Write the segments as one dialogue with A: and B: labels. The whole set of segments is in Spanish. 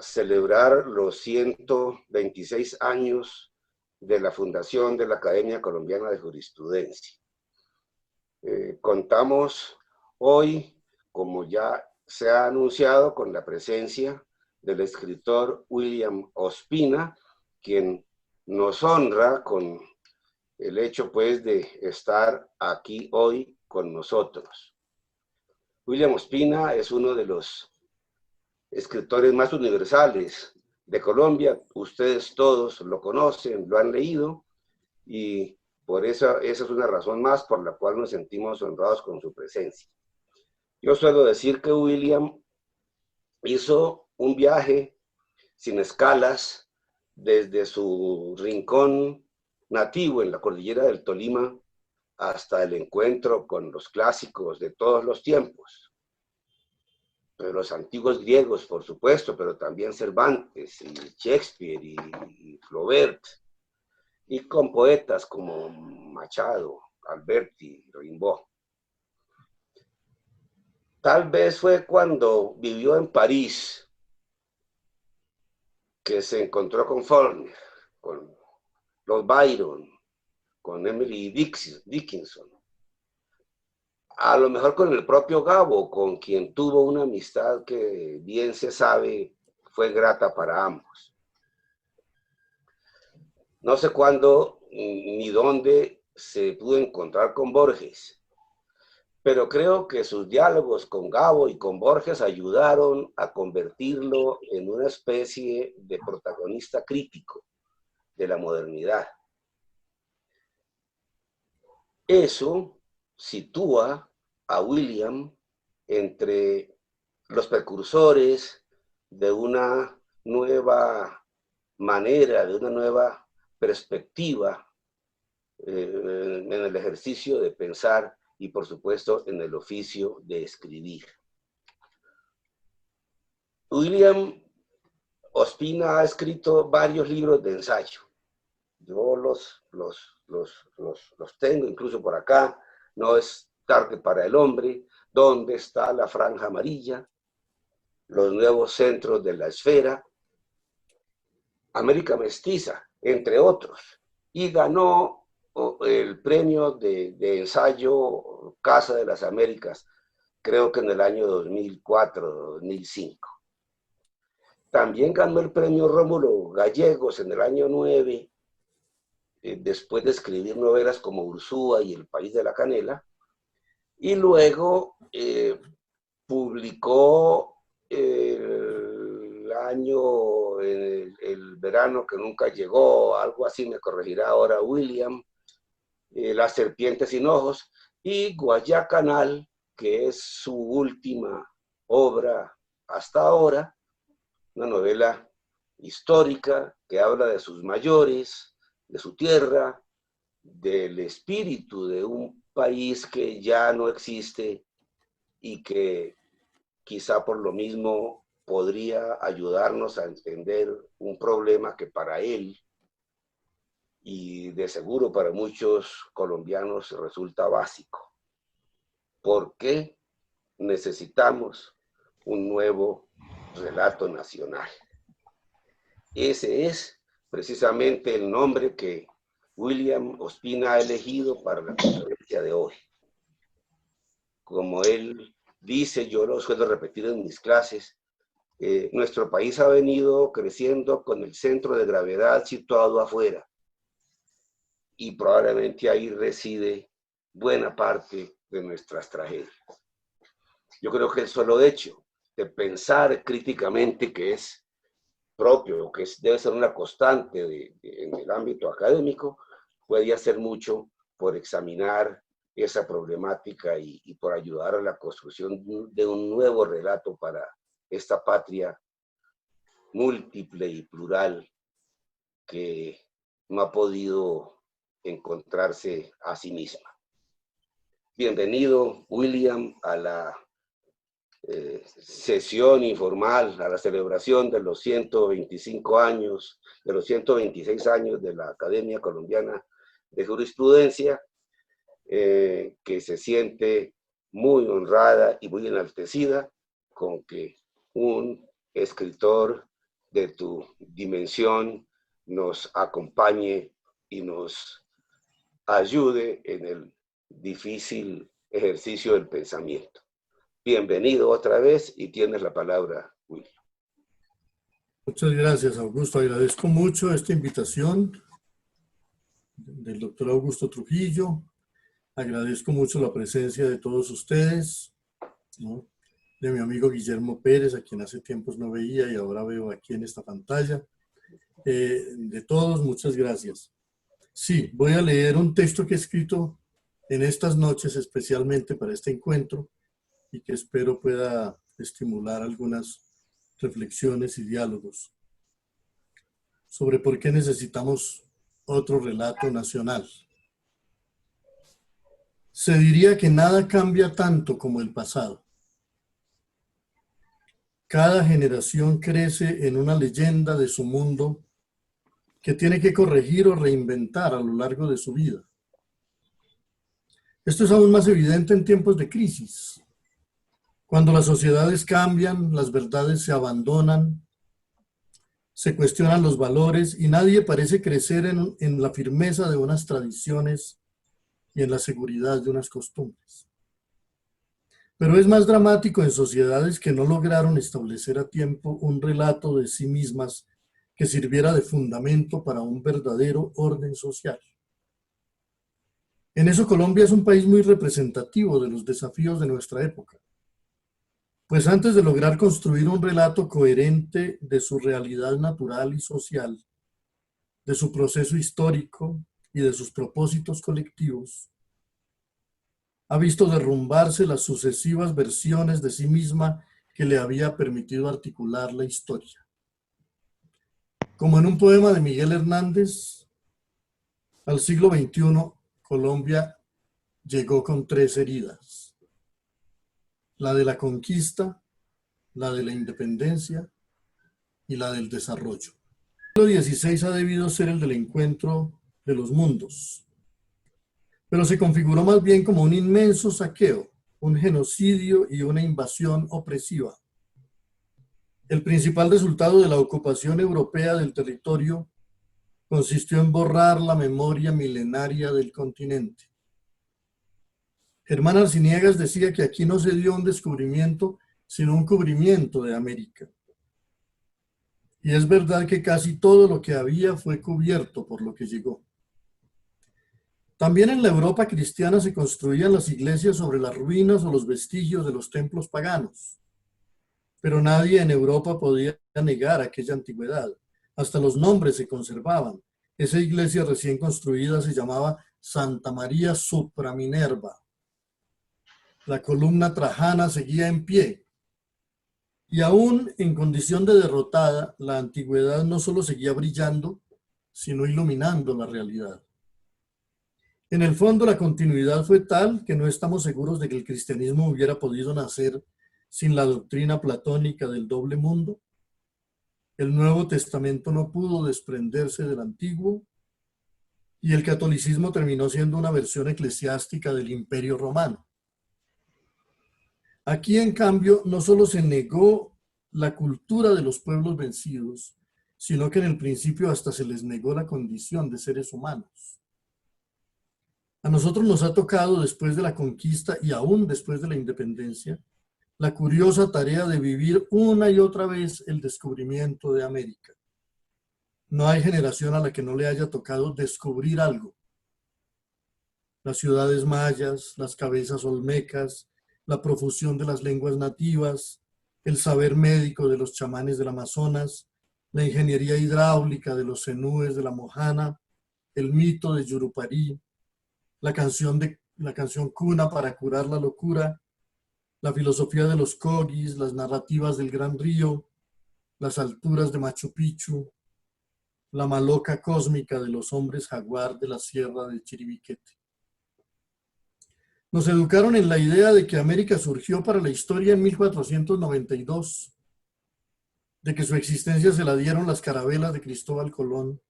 A: celebrar los 126 años de la fundación de la Academia Colombiana de Jurisprudencia. Contamos hoy, como ya se ha anunciado, con la presencia del escritor William Ospina, quien nos honra con el hecho, pues, de estar aquí hoy con nosotros. William Ospina es uno de los escritores más universales de Colombia. Ustedes todos lo conocen, lo han leído, y por eso esa es una razón más por la cual nos sentimos honrados con su presencia. Yo suelo decir que William hizo un viaje sin escalas desde su rincón nativo en la cordillera del Tolima hasta el encuentro con los clásicos de todos los tiempos. Los antiguos griegos, por supuesto, pero también Cervantes y Shakespeare y Flaubert, y con poetas como Machado, Alberti, Rimbaud. Tal vez fue cuando vivió en París que se encontró con Faulkner, con Lord Byron, con Emily Dickinson, a lo mejor con el propio Gabo, con quien tuvo una amistad que bien se sabe fue grata para ambos. No sé cuándo ni dónde se pudo encontrar con Borges, pero creo que sus diálogos con Gabo y con Borges ayudaron a convertirlo en una especie de protagonista crítico de la modernidad. Eso sitúa a William entre los precursores de una nueva manera, de una nueva perspectiva en el ejercicio de pensar y, por supuesto, en el oficio de escribir. William Ospina ha escrito varios libros de ensayo. Yo los tengo incluso por acá. No es tarde para el hombre, ¿Dónde está la franja amarilla?, Los nuevos centros de la esfera, América Mestiza, entre otros. Y ganó el premio de ensayo Casa de las Américas, creo que en el año 2004-2005. También ganó el premio Rómulo Gallegos en el año 9, después de escribir novelas como Ursúa y El País de la Canela, y luego publicó el año, el verano que nunca llegó, algo así, me corregirá ahora William, Las serpientes sin ojos, y Guayacanal, que es su última obra hasta ahora, una novela histórica que habla de sus mayores, de su tierra, del espíritu de un país que ya no existe y que quizá por lo mismo podría ayudarnos a entender un problema que para él y de seguro para muchos colombianos resulta básico. ¿Por qué necesitamos un nuevo relato nacional? Ese es precisamente el nombre que William Ospina ha elegido para la conferencia de hoy. Como él dice, yo lo suelo repetir en mis clases, nuestro país ha venido creciendo con el centro de gravedad situado afuera, y probablemente ahí reside buena parte de nuestras tragedias. Yo creo que el solo hecho de pensar críticamente, que es propio, que debe ser una constante en el ámbito académico, puede hacer mucho por examinar esa problemática y por ayudar a la construcción de un nuevo relato para esta patria múltiple y plural que no ha podido encontrarse a sí misma. Bienvenido, William, a la sesión informal, a la celebración de los 125 años, de los 126 años de la Academia Colombiana de Jurisprudencia, que se siente muy honrada y muy enaltecida con que un escritor de tu dimensión nos acompañe y nos ayude en el difícil ejercicio del pensamiento. Bienvenido otra vez y tienes la palabra, William.
B: Muchas gracias, Augusto. Agradezco mucho esta invitación del doctor Augusto Trujillo. Agradezco mucho la presencia de todos ustedes, ¿no? De mi amigo Guillermo Pérez, a quien hace tiempos no veía y ahora veo aquí en esta pantalla. De todos, muchas gracias. Sí, voy a leer un texto que he escrito en estas noches especialmente para este encuentro y que espero pueda estimular algunas reflexiones y diálogos sobre por qué necesitamos otro relato nacional. Se diría que nada cambia tanto como el pasado. Cada generación crece en una leyenda de su mundo que tiene que corregir o reinventar a lo largo de su vida. Esto es aún más evidente en tiempos de crisis, cuando las sociedades cambian, las verdades se abandonan, se cuestionan los valores y nadie parece crecer en la firmeza de unas tradiciones y en la seguridad de unas costumbres. Pero es más dramático en sociedades que no lograron establecer a tiempo un relato de sí mismas que sirviera de fundamento para un verdadero orden social. En eso Colombia es un país muy representativo de los desafíos de nuestra época. Pues antes de lograr construir un relato coherente de su realidad natural y social, de su proceso histórico y de sus propósitos colectivos, ha visto derrumbarse las sucesivas versiones de sí misma que le había permitido articular la historia. Como en un poema de Miguel Hernández, al siglo XXI, Colombia llegó con 3 heridas: la de la conquista, la de la independencia y la del desarrollo. El siglo XVI ha debido ser el del encuentro de los mundos, pero se configuró más bien como un inmenso saqueo, un genocidio y una invasión opresiva. El principal resultado de la ocupación europea del territorio consistió en borrar la memoria milenaria del continente. Germán Arciniegas decía que aquí no se dio un descubrimiento, sino un cubrimiento de América. Y es verdad que casi todo lo que había fue cubierto por lo que llegó. También en la Europa cristiana se construían las iglesias sobre las ruinas o los vestigios de los templos paganos. Pero nadie en Europa podía negar aquella antigüedad. Hasta los nombres se conservaban. Esa iglesia recién construida se llamaba Santa María Supra Minerva. La columna Trajana seguía en pie. Y aún en condición de derrotada, la antigüedad no solo seguía brillando, sino iluminando la realidad. En el fondo, la continuidad fue tal que no estamos seguros de que el cristianismo hubiera podido nacer sin la doctrina platónica del doble mundo. El Nuevo Testamento no pudo desprenderse del Antiguo y el catolicismo terminó siendo una versión eclesiástica del Imperio Romano. Aquí, en cambio, no solo se negó la cultura de los pueblos vencidos, sino que en el principio hasta se les negó la condición de seres humanos. A nosotros nos ha tocado, después de la conquista y aún después de la independencia, la curiosa tarea de vivir una y otra vez el descubrimiento de América. No hay generación a la que no le haya tocado descubrir algo. Las ciudades mayas, las cabezas olmecas, la profusión de las lenguas nativas, el saber médico de los chamanes del Amazonas, la ingeniería hidráulica de los zenúes de la Mojana, el mito de Yurupari, la canción cuna para curar la locura, la filosofía de los Kogis, las narrativas del Gran Río, las alturas de Machu Picchu, la maloca cósmica de los hombres jaguar de la sierra de Chiribiquete. Nos educaron en la idea de que América surgió para la historia en 1492, de que su existencia se la dieron las carabelas de Cristóbal Colón,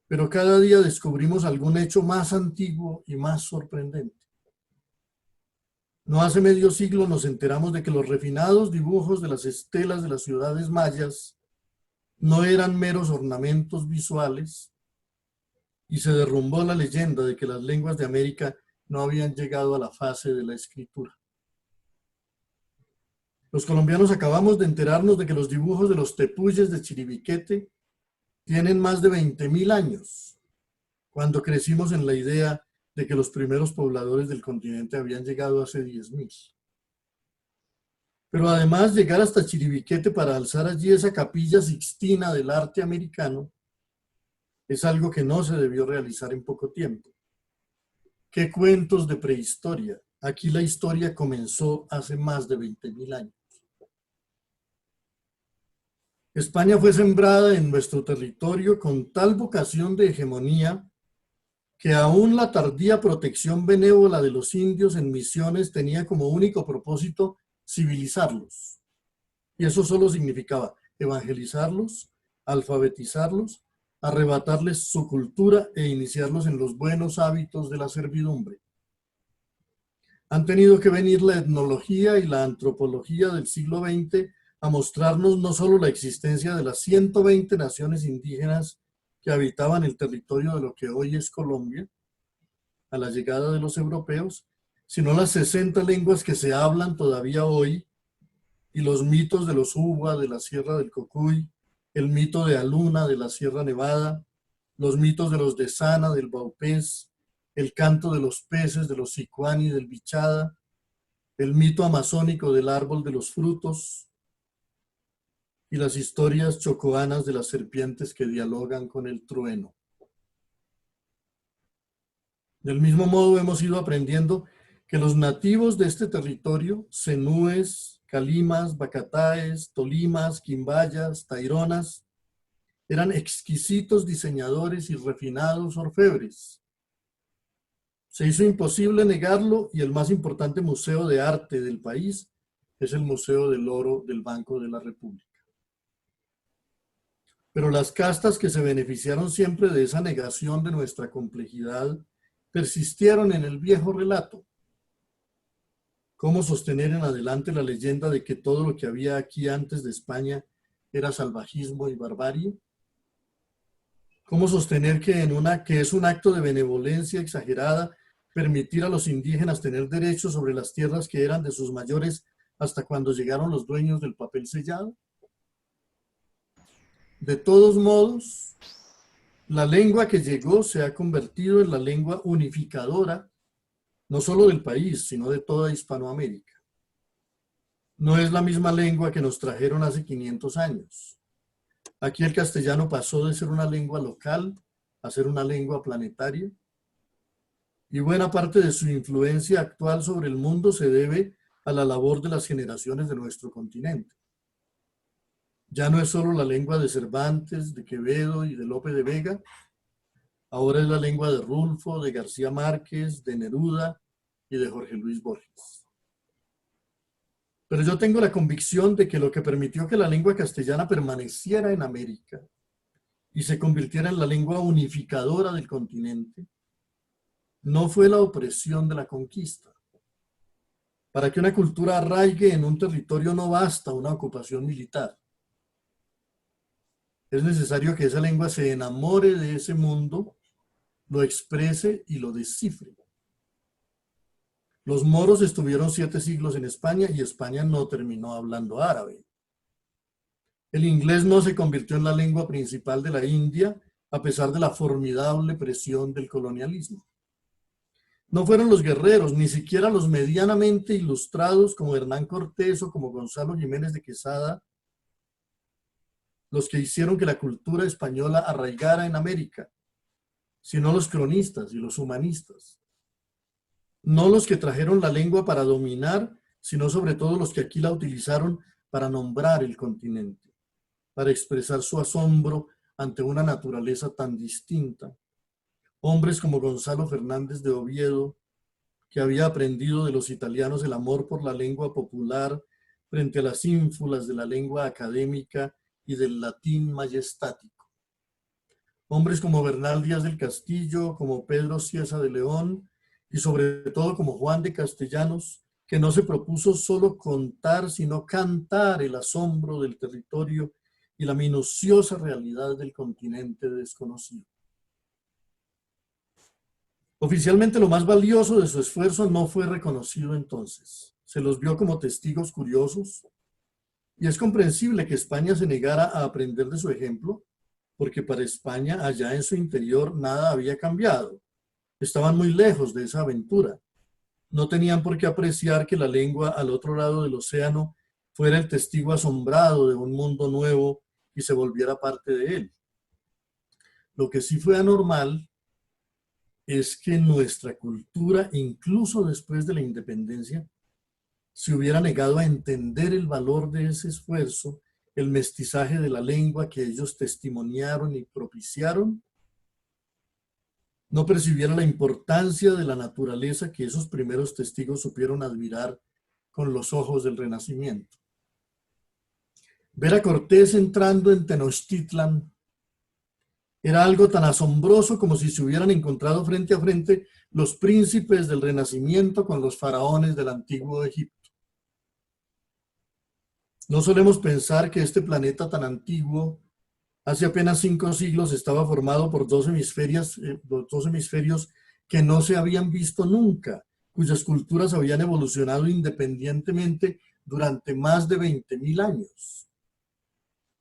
B: pero cada día descubrimos algún hecho más antiguo y más sorprendente. No hace medio siglo nos enteramos de que los refinados dibujos de las estelas de las ciudades mayas no eran meros ornamentos visuales y se derrumbó la leyenda de que las lenguas de América no habían llegado a la fase de la escritura. Los colombianos acabamos de enterarnos de que los dibujos de los tepuyes de Chiribiquete tienen más de 20.000 años, cuando crecimos en la idea de que los primeros pobladores del continente habían llegado hace 10.000. Pero además, llegar hasta Chiribiquete para alzar allí esa capilla sixtina del arte americano es algo que no se debió realizar en poco tiempo. ¿Qué cuentos de prehistoria? Aquí la historia comenzó hace más de 20.000 años. España fue sembrada en nuestro territorio con tal vocación de hegemonía que aún la tardía protección benévola de los indios en misiones tenía como único propósito civilizarlos. Y eso solo significaba evangelizarlos, alfabetizarlos, arrebatarles su cultura e iniciarlos en los buenos hábitos de la servidumbre. Han tenido que venir la etnología y la antropología del siglo XX a mostrarnos no solo la existencia de las 120 naciones indígenas que habitaban el territorio de lo que hoy es Colombia, a la llegada de los europeos, sino las 60 lenguas que se hablan todavía hoy y los mitos de los Uwa de la Sierra del Cocuy, el mito de Aluna de la Sierra Nevada, los mitos de los de Sana del Baupés, el canto de los peces de los Sicuani del Bichada, el mito amazónico del árbol de los frutos y las historias chocoanas de las serpientes que dialogan con el trueno. Del mismo modo hemos ido aprendiendo que los nativos de este territorio, zenúes, calimas, bacataes, tolimas, quimbayas, taironas, eran exquisitos diseñadores y refinados orfebres. Se hizo imposible negarlo y el más importante museo de arte del país es el Museo del Oro del Banco de la República. Pero las castas que se beneficiaron siempre de esa negación de nuestra complejidad persistieron en el viejo relato. ¿Cómo sostener en adelante la leyenda de que todo lo que había aquí antes de España era salvajismo y barbarie? ¿Cómo sostener que es un acto de benevolencia exagerada permitir a los indígenas tener derechos sobre las tierras que eran de sus mayores hasta cuando llegaron los dueños del papel sellado? De todos modos, la lengua que llegó se ha convertido en la lengua unificadora, no solo del país, sino de toda Hispanoamérica. No es la misma lengua que nos trajeron hace 500 años. Aquí el castellano pasó de ser una lengua local a ser una lengua planetaria. Y buena parte de su influencia actual sobre el mundo se debe a la labor de las generaciones de nuestro continente. Ya no es solo la lengua de Cervantes, de Quevedo y de Lope de Vega, ahora es la lengua de Rulfo, de García Márquez, de Neruda y de Jorge Luis Borges. Pero yo tengo la convicción de que lo que permitió que la lengua castellana permaneciera en América y se convirtiera en la lengua unificadora del continente no fue la opresión de la conquista. Para que una cultura arraigue en un territorio no basta una ocupación militar. Es necesario que esa lengua se enamore de ese mundo, lo exprese y lo descifre. Los moros estuvieron 7 siglos en España y España no terminó hablando árabe. El inglés no se convirtió en la lengua principal de la India a pesar de la formidable presión del colonialismo. No fueron los guerreros, ni siquiera los medianamente ilustrados como Hernán Cortés o como Gonzalo Jiménez de Quesada, los que hicieron que la cultura española arraigara en América, sino los cronistas y los humanistas. No los que trajeron la lengua para dominar, sino sobre todo los que aquí la utilizaron para nombrar el continente, para expresar su asombro ante una naturaleza tan distinta. Hombres como Gonzalo Fernández de Oviedo, que había aprendido de los italianos el amor por la lengua popular frente a las ínfulas de la lengua académica y del latín majestático. Hombres como Bernal Díaz del Castillo, como Pedro Cieza de León y sobre todo como Juan de Castellanos, que no se propuso solo contar, sino cantar el asombro del territorio y la minuciosa realidad del continente desconocido. Oficialmente lo más valioso de su esfuerzo no fue reconocido entonces. Se los vio como testigos curiosos y es comprensible que España se negara a aprender de su ejemplo porque para España allá en su interior nada había cambiado. Estaban muy lejos de esa aventura. No tenían por qué apreciar que la lengua al otro lado del océano fuera el testigo asombrado de un mundo nuevo y se volviera parte de él. Lo que sí fue anormal es que nuestra cultura, incluso después de la independencia, se hubiera negado a entender el valor de ese esfuerzo, el mestizaje de la lengua que ellos testimoniaron y propiciaron, no percibiera la importancia de la naturaleza que esos primeros testigos supieron admirar con los ojos del Renacimiento. Ver a Cortés entrando en Tenochtitlan era algo tan asombroso como si se hubieran encontrado frente a frente los príncipes del Renacimiento con los faraones del antiguo Egipto. No solemos pensar que este planeta tan antiguo, hace apenas 5 siglos, estaba formado por dos hemisferios que no se habían visto nunca, cuyas culturas habían evolucionado independientemente durante más de 20.000 años.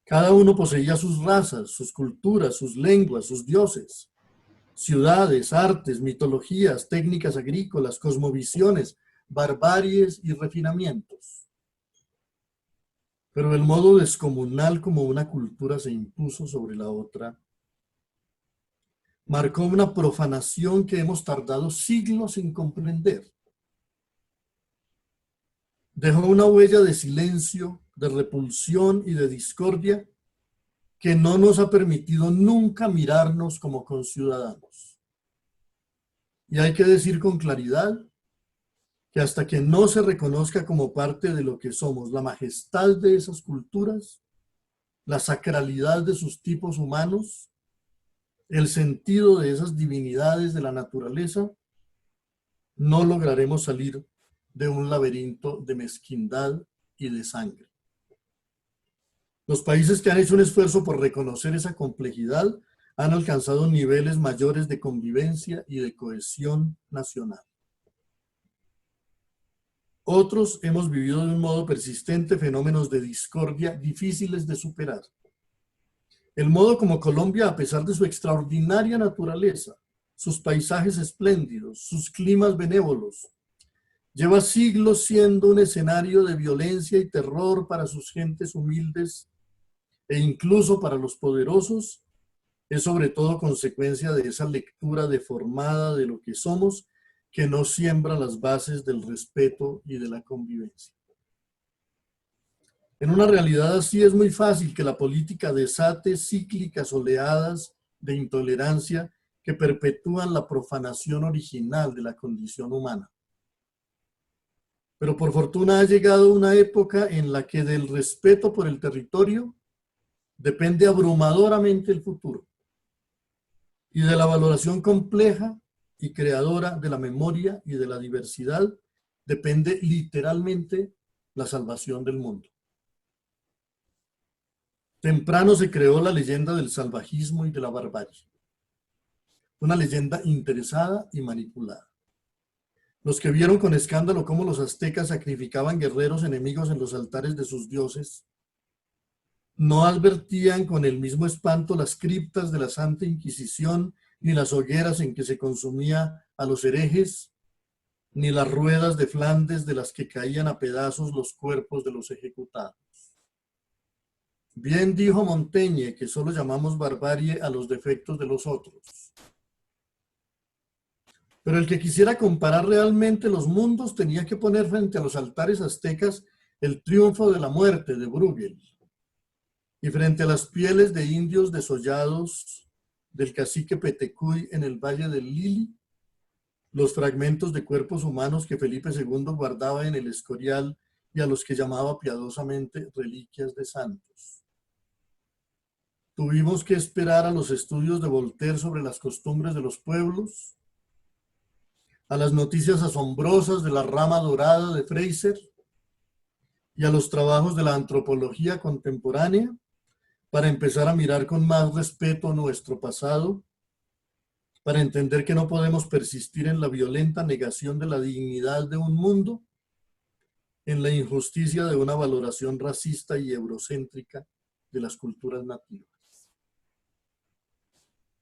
B: Cada uno poseía sus razas, sus culturas, sus lenguas, sus dioses, ciudades, artes, mitologías, técnicas agrícolas, cosmovisiones, barbaries y refinamientos. Pero el modo descomunal como una cultura se impuso sobre la otra marcó una profanación que hemos tardado siglos en comprender. Dejó una huella de silencio, de repulsión y de discordia que no nos ha permitido nunca mirarnos como conciudadanos. Y hay que decir con claridad que hasta que no se reconozca como parte de lo que somos la majestad de esas culturas, la sacralidad de sus tipos humanos, el sentido de esas divinidades de la naturaleza, no lograremos salir de un laberinto de mezquindad y de sangre. Los países que han hecho un esfuerzo por reconocer esa complejidad han alcanzado niveles mayores de convivencia y de cohesión nacional. Otros hemos vivido de un modo persistente fenómenos de discordia difíciles de superar. El modo como Colombia, a pesar de su extraordinaria naturaleza, sus paisajes espléndidos, sus climas benévolos, lleva siglos siendo un escenario de violencia y terror para sus gentes humildes e incluso para los poderosos, es sobre todo consecuencia de esa lectura deformada de lo que somos que no siembra las bases del respeto y de la convivencia. En una realidad así es muy fácil que la política desate cíclicas oleadas de intolerancia que perpetúan la profanación original de la condición humana. Pero por fortuna ha llegado una época en la que del respeto por el territorio depende abrumadoramente el futuro y de la valoración compleja y creadora de la memoria y de la diversidad depende literalmente la salvación del mundo. Temprano se creó la leyenda del salvajismo y de la barbarie, una leyenda interesada y manipulada. Los que vieron con escándalo cómo los aztecas sacrificaban guerreros enemigos en los altares de sus dioses, no advertían con el mismo espanto las criptas de la Santa Inquisición, ni las hogueras en que se consumía a los herejes, ni las ruedas de Flandes de las que caían a pedazos los cuerpos de los ejecutados. Bien dijo Montaigne que solo llamamos barbarie a los defectos de los otros. Pero el que quisiera comparar realmente los mundos tenía que poner frente a los altares aztecas el triunfo de la muerte de Bruegel y frente a las pieles de indios desollados del cacique Petecuy en el Valle del Lili, los fragmentos de cuerpos humanos que Felipe II guardaba en el Escorial y a los que llamaba piadosamente reliquias de santos. Tuvimos que esperar a los estudios de Voltaire sobre las costumbres de los pueblos, a las noticias asombrosas de la rama dorada de Fraser y a los trabajos de la antropología contemporánea para empezar a mirar con más respeto nuestro pasado, para entender que no podemos persistir en la violenta negación de la dignidad de un mundo, en la injusticia de una valoración racista y eurocéntrica de las culturas nativas.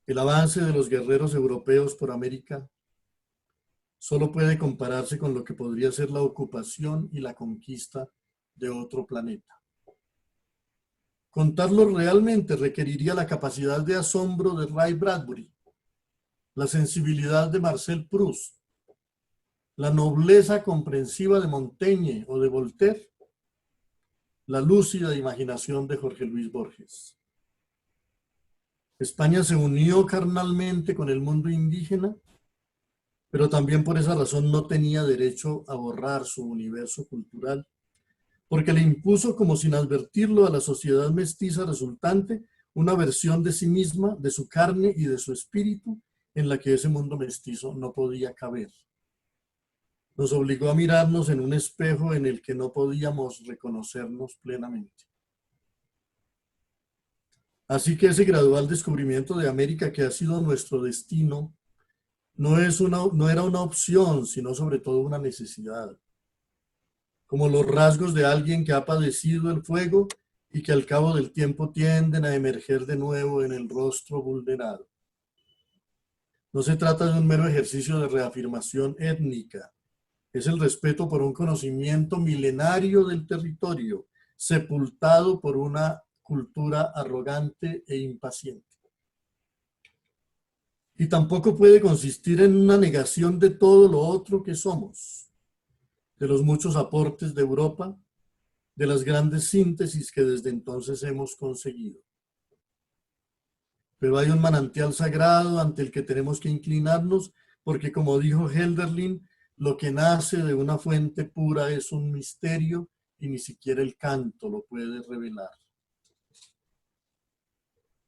B: El avance de los guerreros europeos por América solo puede compararse con lo que podría ser la ocupación y la conquista de otro planeta. Contarlo realmente requeriría la capacidad de asombro de Ray Bradbury, la sensibilidad de Marcel Proust, la nobleza comprensiva de Montaigne o de Voltaire, la lúcida imaginación de Jorge Luis Borges. España se unió carnalmente con el mundo indígena, pero también por esa razón no tenía derecho a borrar su universo cultural, porque le impuso como sin advertirlo a la sociedad mestiza resultante una versión de sí misma, de su carne y de su espíritu, en la que ese mundo mestizo no podía caber. Nos obligó a mirarnos en un espejo en el que no podíamos reconocernos plenamente. Así que ese gradual descubrimiento de América, que ha sido nuestro destino, no era una opción, sino sobre todo una necesidad. Como los rasgos de alguien que ha padecido el fuego y que al cabo del tiempo tienden a emerger de nuevo en el rostro vulnerado. No se trata de un mero ejercicio de reafirmación étnica, es el respeto por un conocimiento milenario del territorio, sepultado por una cultura arrogante e impaciente. Y tampoco puede consistir en una negación de todo lo otro que somos, de los muchos aportes de Europa, de las grandes síntesis que desde entonces hemos conseguido. Pero hay un manantial sagrado ante el que tenemos que inclinarnos, porque como dijo Hölderlin, lo que nace de una fuente pura es un misterio y ni siquiera el canto lo puede revelar.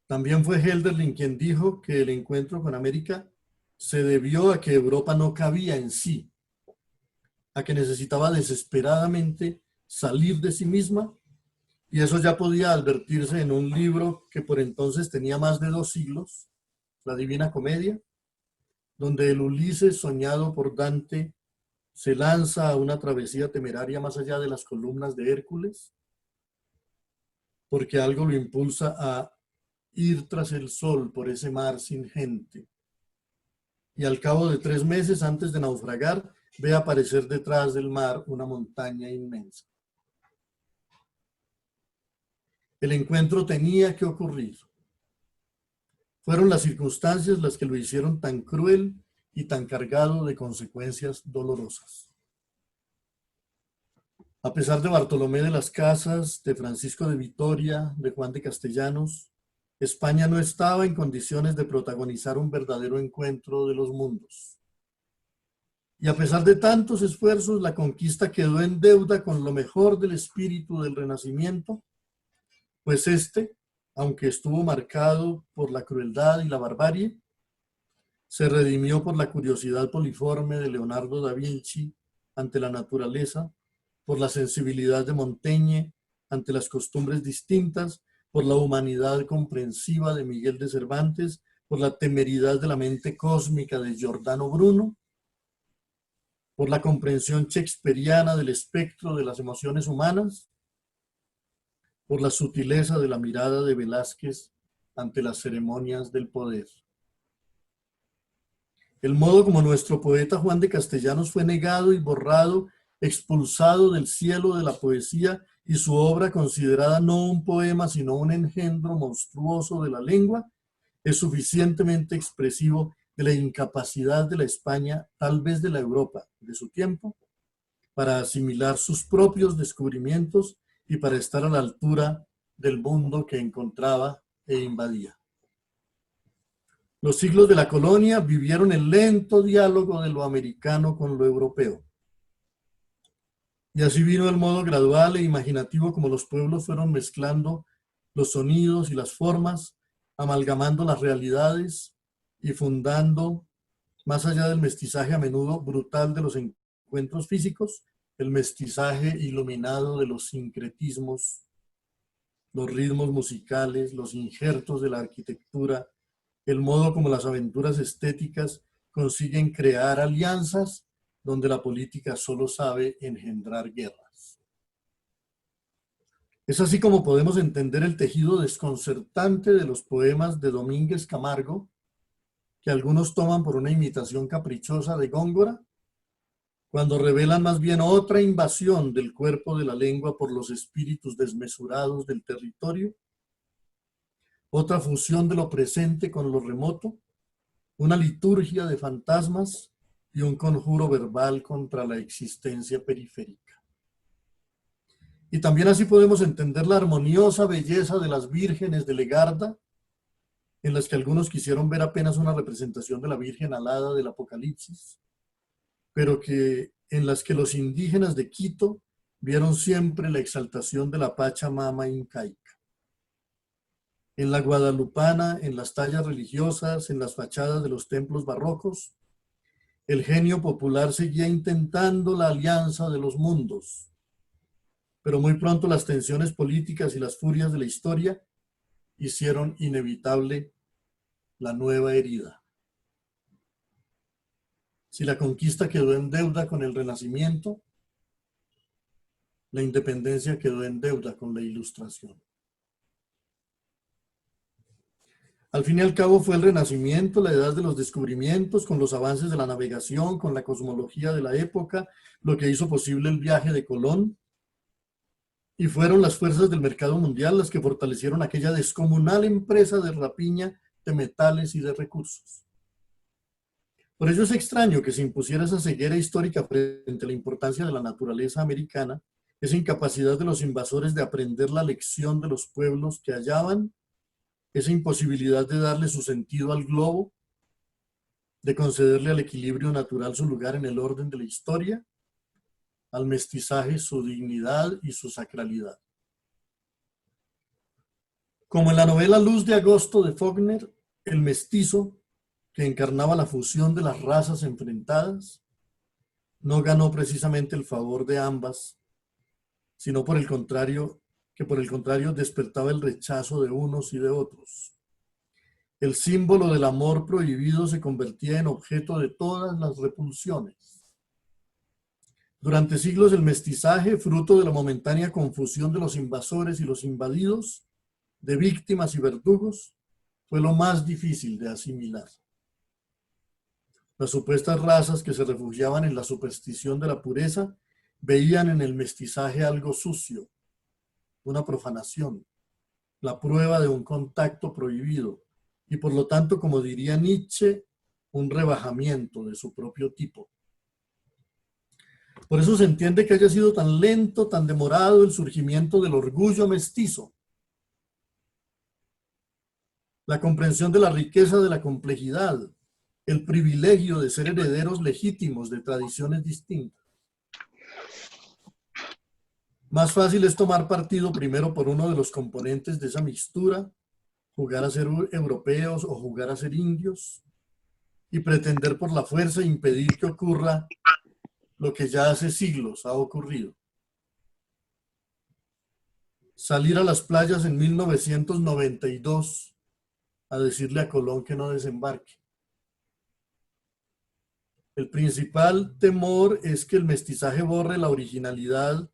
B: También fue Hölderlin quien dijo que el encuentro con América se debió a que Europa no cabía en sí, a que necesitaba desesperadamente salir de sí misma, y eso ya podía advertirse en un libro que por entonces tenía más de 2 siglos, La Divina Comedia, donde el Ulises soñado por Dante se lanza a una travesía temeraria más allá de las columnas de Hércules, porque algo lo impulsa a ir tras el sol por ese mar sin gente. Y al cabo de 3 meses, antes de naufragar, ve aparecer detrás del mar una montaña inmensa. El encuentro tenía que ocurrir. Fueron las circunstancias las que lo hicieron tan cruel y tan cargado de consecuencias dolorosas. A pesar de Bartolomé de las Casas, de Francisco de Vitoria, de Juan de Castellanos, España no estaba en condiciones de protagonizar un verdadero encuentro de los mundos. Y a pesar de tantos esfuerzos, la conquista quedó en deuda con lo mejor del espíritu del Renacimiento, pues este, aunque estuvo marcado por la crueldad y la barbarie, se redimió por la curiosidad poliforme de Leonardo da Vinci ante la naturaleza, por la sensibilidad de Montaigne ante las costumbres distintas, por la humanidad comprensiva de Miguel de Cervantes, por la temeridad de la mente cósmica de Giordano Bruno, por la comprensión shakespeariana del espectro de las emociones humanas, por la sutileza de la mirada de Velázquez ante las ceremonias del poder. El modo como nuestro poeta Juan de Castellanos fue negado y borrado, expulsado del cielo de la poesía y su obra considerada no un poema sino un engendro monstruoso de la lengua, es suficientemente expresivo de la incapacidad de la España, tal vez de la Europa de su tiempo, para asimilar sus propios descubrimientos y para estar a la altura del mundo que encontraba e invadía. Los siglos de la colonia vivieron el lento diálogo de lo americano con lo europeo. Y así vino el modo gradual e imaginativo como los pueblos fueron mezclando los sonidos y las formas, amalgamando las realidades y fundando, más allá del mestizaje a menudo brutal de los encuentros físicos, el mestizaje iluminado de los sincretismos los ritmos musicales, los injertos de la arquitectura, el modo como las aventuras estéticas consiguen crear alianzas donde la política solo sabe engendrar guerras. Es así como podemos entender el tejido desconcertante de los poemas de Domínguez Camargo, que algunos toman por una imitación caprichosa de Góngora, cuando revelan más bien otra invasión del cuerpo de la lengua por los espíritus desmesurados del territorio, otra fusión de lo presente con lo remoto, una liturgia de fantasmas y un conjuro verbal contra la existencia periférica. Y también así podemos entender la armoniosa belleza de las vírgenes de Legarda, en las que algunos quisieron ver apenas una representación de la Virgen alada del Apocalipsis, pero en las que los indígenas de Quito vieron siempre la exaltación de la Pachamama incaica. En la guadalupana, en las tallas religiosas, en las fachadas de los templos barrocos, el genio popular seguía intentando la alianza de los mundos, pero muy pronto las tensiones políticas y las furias de la historia hicieron inevitable la nueva herida. Si la conquista quedó en deuda con el Renacimiento, la independencia quedó en deuda con la Ilustración. Al fin y al cabo fue el Renacimiento, la edad de los descubrimientos, con los avances de la navegación, con la cosmología de la época, lo que hizo posible el viaje de Colón. Y fueron las fuerzas del mercado mundial las que fortalecieron aquella descomunal empresa de rapiña de metales y de recursos. Por ello es extraño que se impusiera esa ceguera histórica frente a la importancia de la naturaleza americana, esa incapacidad de los invasores de aprender la lección de los pueblos que hallaban, esa imposibilidad de darle su sentido al globo, de concederle al equilibrio natural su lugar en el orden de la historia, al mestizaje su dignidad y su sacralidad. Como en la novela Luz de Agosto de Faulkner, el mestizo, que encarnaba la fusión de las razas enfrentadas, no ganó precisamente el favor de ambas, sino por el contrario, despertaba el rechazo de unos y de otros. El símbolo del amor prohibido se convertía en objeto de todas las repulsiones. Durante siglos el mestizaje, fruto de la momentánea confusión de los invasores y los invadidos, de víctimas y verdugos, fue lo más difícil de asimilar. Las supuestas razas que se refugiaban en la superstición de la pureza veían en el mestizaje algo sucio, una profanación, la prueba de un contacto prohibido y por lo tanto, como diría Nietzsche, un rebajamiento de su propio tipo. Por eso se entiende que haya sido tan lento, tan demorado el surgimiento del orgullo mestizo, la comprensión de la riqueza de la complejidad, el privilegio de ser herederos legítimos de tradiciones distintas. Más fácil es tomar partido primero por uno de los componentes de esa mixtura, jugar a ser europeos o jugar a ser indios, y pretender por la fuerza impedir que ocurra lo que ya hace siglos ha ocurrido. Salir a las playas en 1992 a decirle a Colón que no desembarque. El principal temor es que el mestizaje borre la originalidad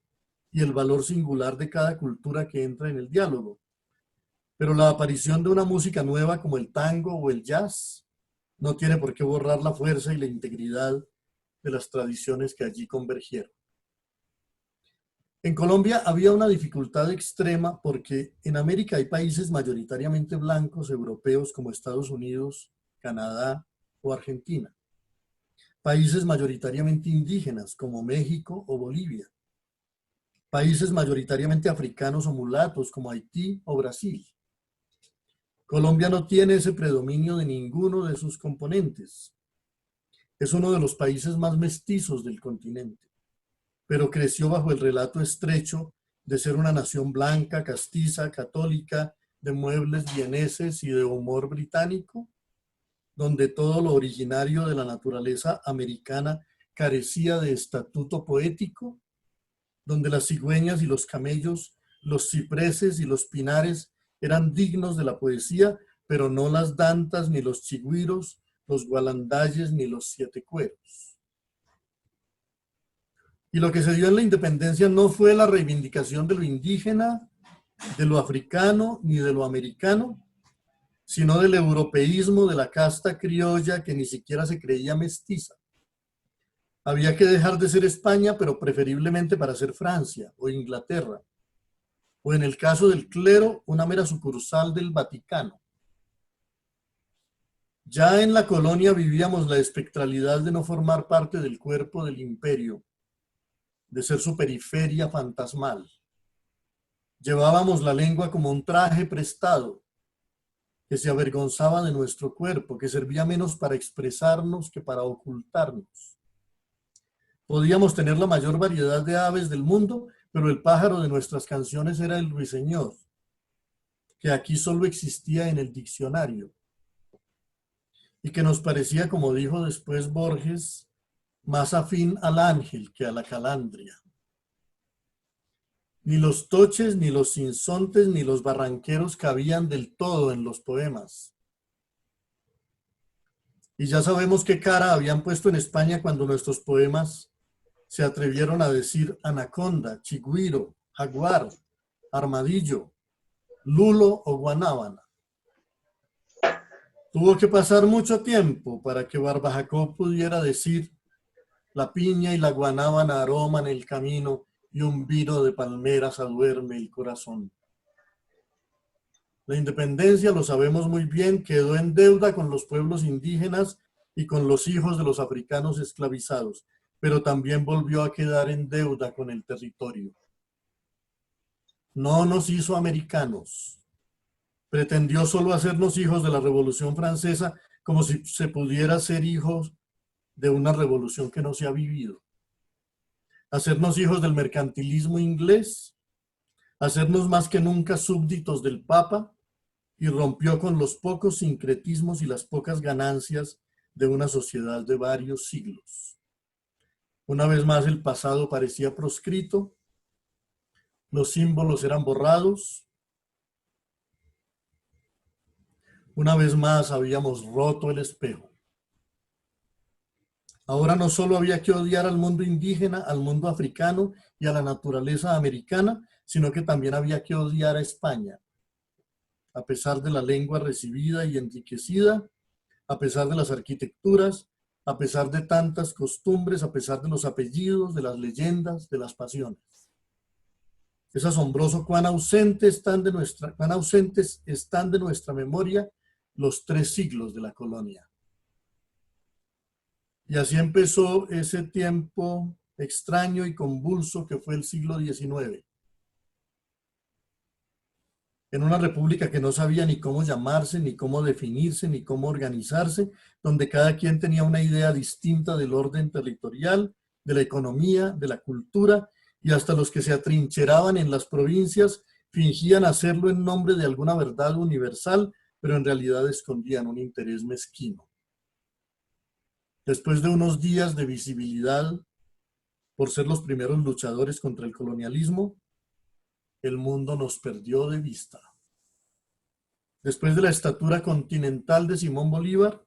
B: y el valor singular de cada cultura que entra en el diálogo. Pero la aparición de una música nueva como el tango o el jazz no tiene por qué borrar la fuerza y la integridad de las tradiciones que allí convergieron. En Colombia había una dificultad extrema porque en América hay países mayoritariamente blancos europeos como Estados Unidos, Canadá o Argentina. Países mayoritariamente indígenas como México o Bolivia. Países mayoritariamente africanos o mulatos como Haití o Brasil. Colombia no tiene ese predominio de ninguno de sus componentes. Es uno de los países más mestizos del continente, pero creció bajo el relato estrecho de ser una nación blanca, castiza, católica, de muebles vieneses y de humor británico, donde todo lo originario de la naturaleza americana carecía de estatuto poético, donde las cigüeñas y los camellos los cipreses y los pinares eran dignos de la poesía, pero no las dantas, ni los chigüiros, los gualandayes, ni los siete cueros. Y lo que se dio en la independencia no fue la reivindicación de lo indígena, de lo africano, ni de lo americano, sino del europeísmo de la casta criolla que ni siquiera se creía mestiza. Había que dejar de ser España, pero preferiblemente para ser Francia o Inglaterra, o en el caso del clero, una mera sucursal del Vaticano. Ya en la colonia vivíamos la espectralidad de no formar parte del cuerpo del imperio, de ser su periferia fantasmal. Llevábamos la lengua como un traje prestado, que se avergonzaba de nuestro cuerpo, que servía menos para expresarnos que para ocultarnos. Podíamos tener la mayor variedad de aves del mundo, pero el pájaro de nuestras canciones era el ruiseñor, que aquí solo existía en el diccionario, y que nos parecía, como dijo después Borges, más afín al ángel que a la calandria. Ni los toches, ni los sinsontes, ni los barranqueros cabían del todo en los poemas. Y ya sabemos qué cara habían puesto en España cuando nuestros poemas se atrevieron a decir anaconda, chigüiro, jaguar, armadillo, lulo o guanábana. Tuvo que pasar mucho tiempo para que Barbajacó pudiera decir la piña y la guanábana aroman el camino y un vino de palmeras aduerme el corazón. La independencia, lo sabemos muy bien, quedó en deuda con los pueblos indígenas y con los hijos de los africanos esclavizados, pero también volvió a quedar en deuda con el territorio. No nos hizo americanos. Pretendió solo hacernos hijos de la Revolución Francesa, como si se pudiera ser hijos de una revolución que no se ha vivido. Hacernos hijos del mercantilismo inglés, hacernos más que nunca súbditos del Papa, y rompió con los pocos sincretismos y las pocas ganancias de una sociedad de varios siglos. Una vez más el pasado parecía proscrito, los símbolos eran borrados, una vez más habíamos roto el espejo. Ahora no solo había que odiar al mundo indígena, al mundo africano y a la naturaleza americana, sino que también había que odiar a España. A pesar de la lengua recibida y enriquecida, a pesar de las arquitecturas, a pesar de tantas costumbres, a pesar de los apellidos, de las leyendas, de las pasiones. Es asombroso cuán ausentes están de nuestra memoria los 3 siglos de la colonia. Y así empezó ese tiempo extraño y convulso que fue el siglo XIX. En una república que no sabía ni cómo llamarse, ni cómo definirse, ni cómo organizarse, donde cada quien tenía una idea distinta del orden territorial, de la economía, de la cultura, y hasta los que se atrincheraban en las provincias fingían hacerlo en nombre de alguna verdad universal, pero en realidad escondían un interés mezquino. Después de unos días de visibilidad por ser los primeros luchadores contra el colonialismo, el mundo nos perdió de vista. Después de la estatura continental de Simón Bolívar,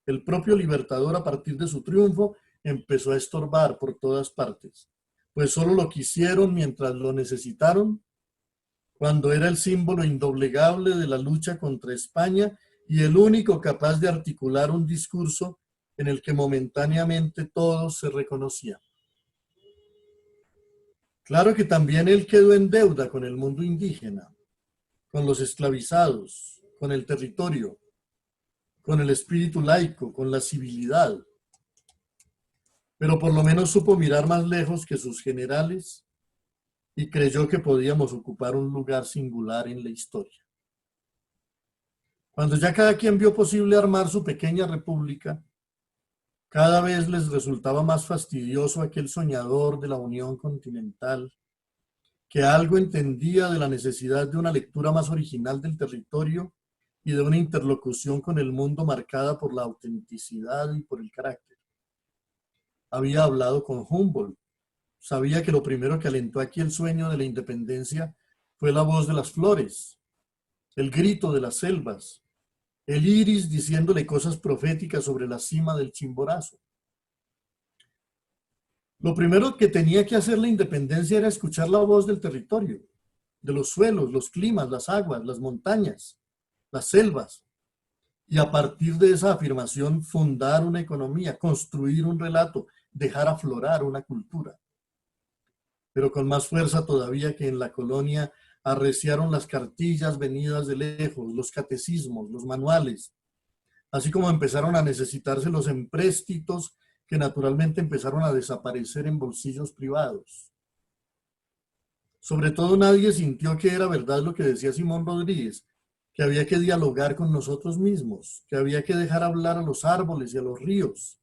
B: el propio Libertador, a partir de su triunfo, empezó a estorbar por todas partes, pues solo lo quisieron mientras lo necesitaron, cuando era el símbolo indoblegable de la lucha contra España y el único capaz de articular un discurso en el que momentáneamente todos se reconocían. Claro que también él quedó en deuda con el mundo indígena, con los esclavizados, con el territorio, con el espíritu laico, con la civilidad. Pero por lo menos supo mirar más lejos que sus generales y creyó que podíamos ocupar un lugar singular en la historia. Cuando ya cada quien vio posible armar su pequeña república, cada vez les resultaba más fastidioso aquel soñador de la Unión Continental, que algo entendía de la necesidad de una lectura más original del territorio y de una interlocución con el mundo marcada por la autenticidad y por el carácter. Había hablado con Humboldt, sabía que lo primero que alentó aquí el sueño de la independencia fue la voz de las flores, el grito de las selvas, el iris diciéndole cosas proféticas sobre la cima del Chimborazo. Lo primero que tenía que hacer la independencia era escuchar la voz del territorio, de los suelos, los climas, las aguas, las montañas, las selvas, y a partir de esa afirmación fundar una economía, construir un relato, dejar aflorar una cultura. Pero con más fuerza todavía que en la colonia arreciaron las cartillas venidas de lejos, los catecismos, los manuales, así como empezaron a necesitarse los empréstitos que naturalmente empezaron a desaparecer en bolsillos privados. Sobre todo nadie sintió que era verdad lo que decía Simón Rodríguez, que había que dialogar con nosotros mismos, que había que dejar hablar a los árboles y a los ríos,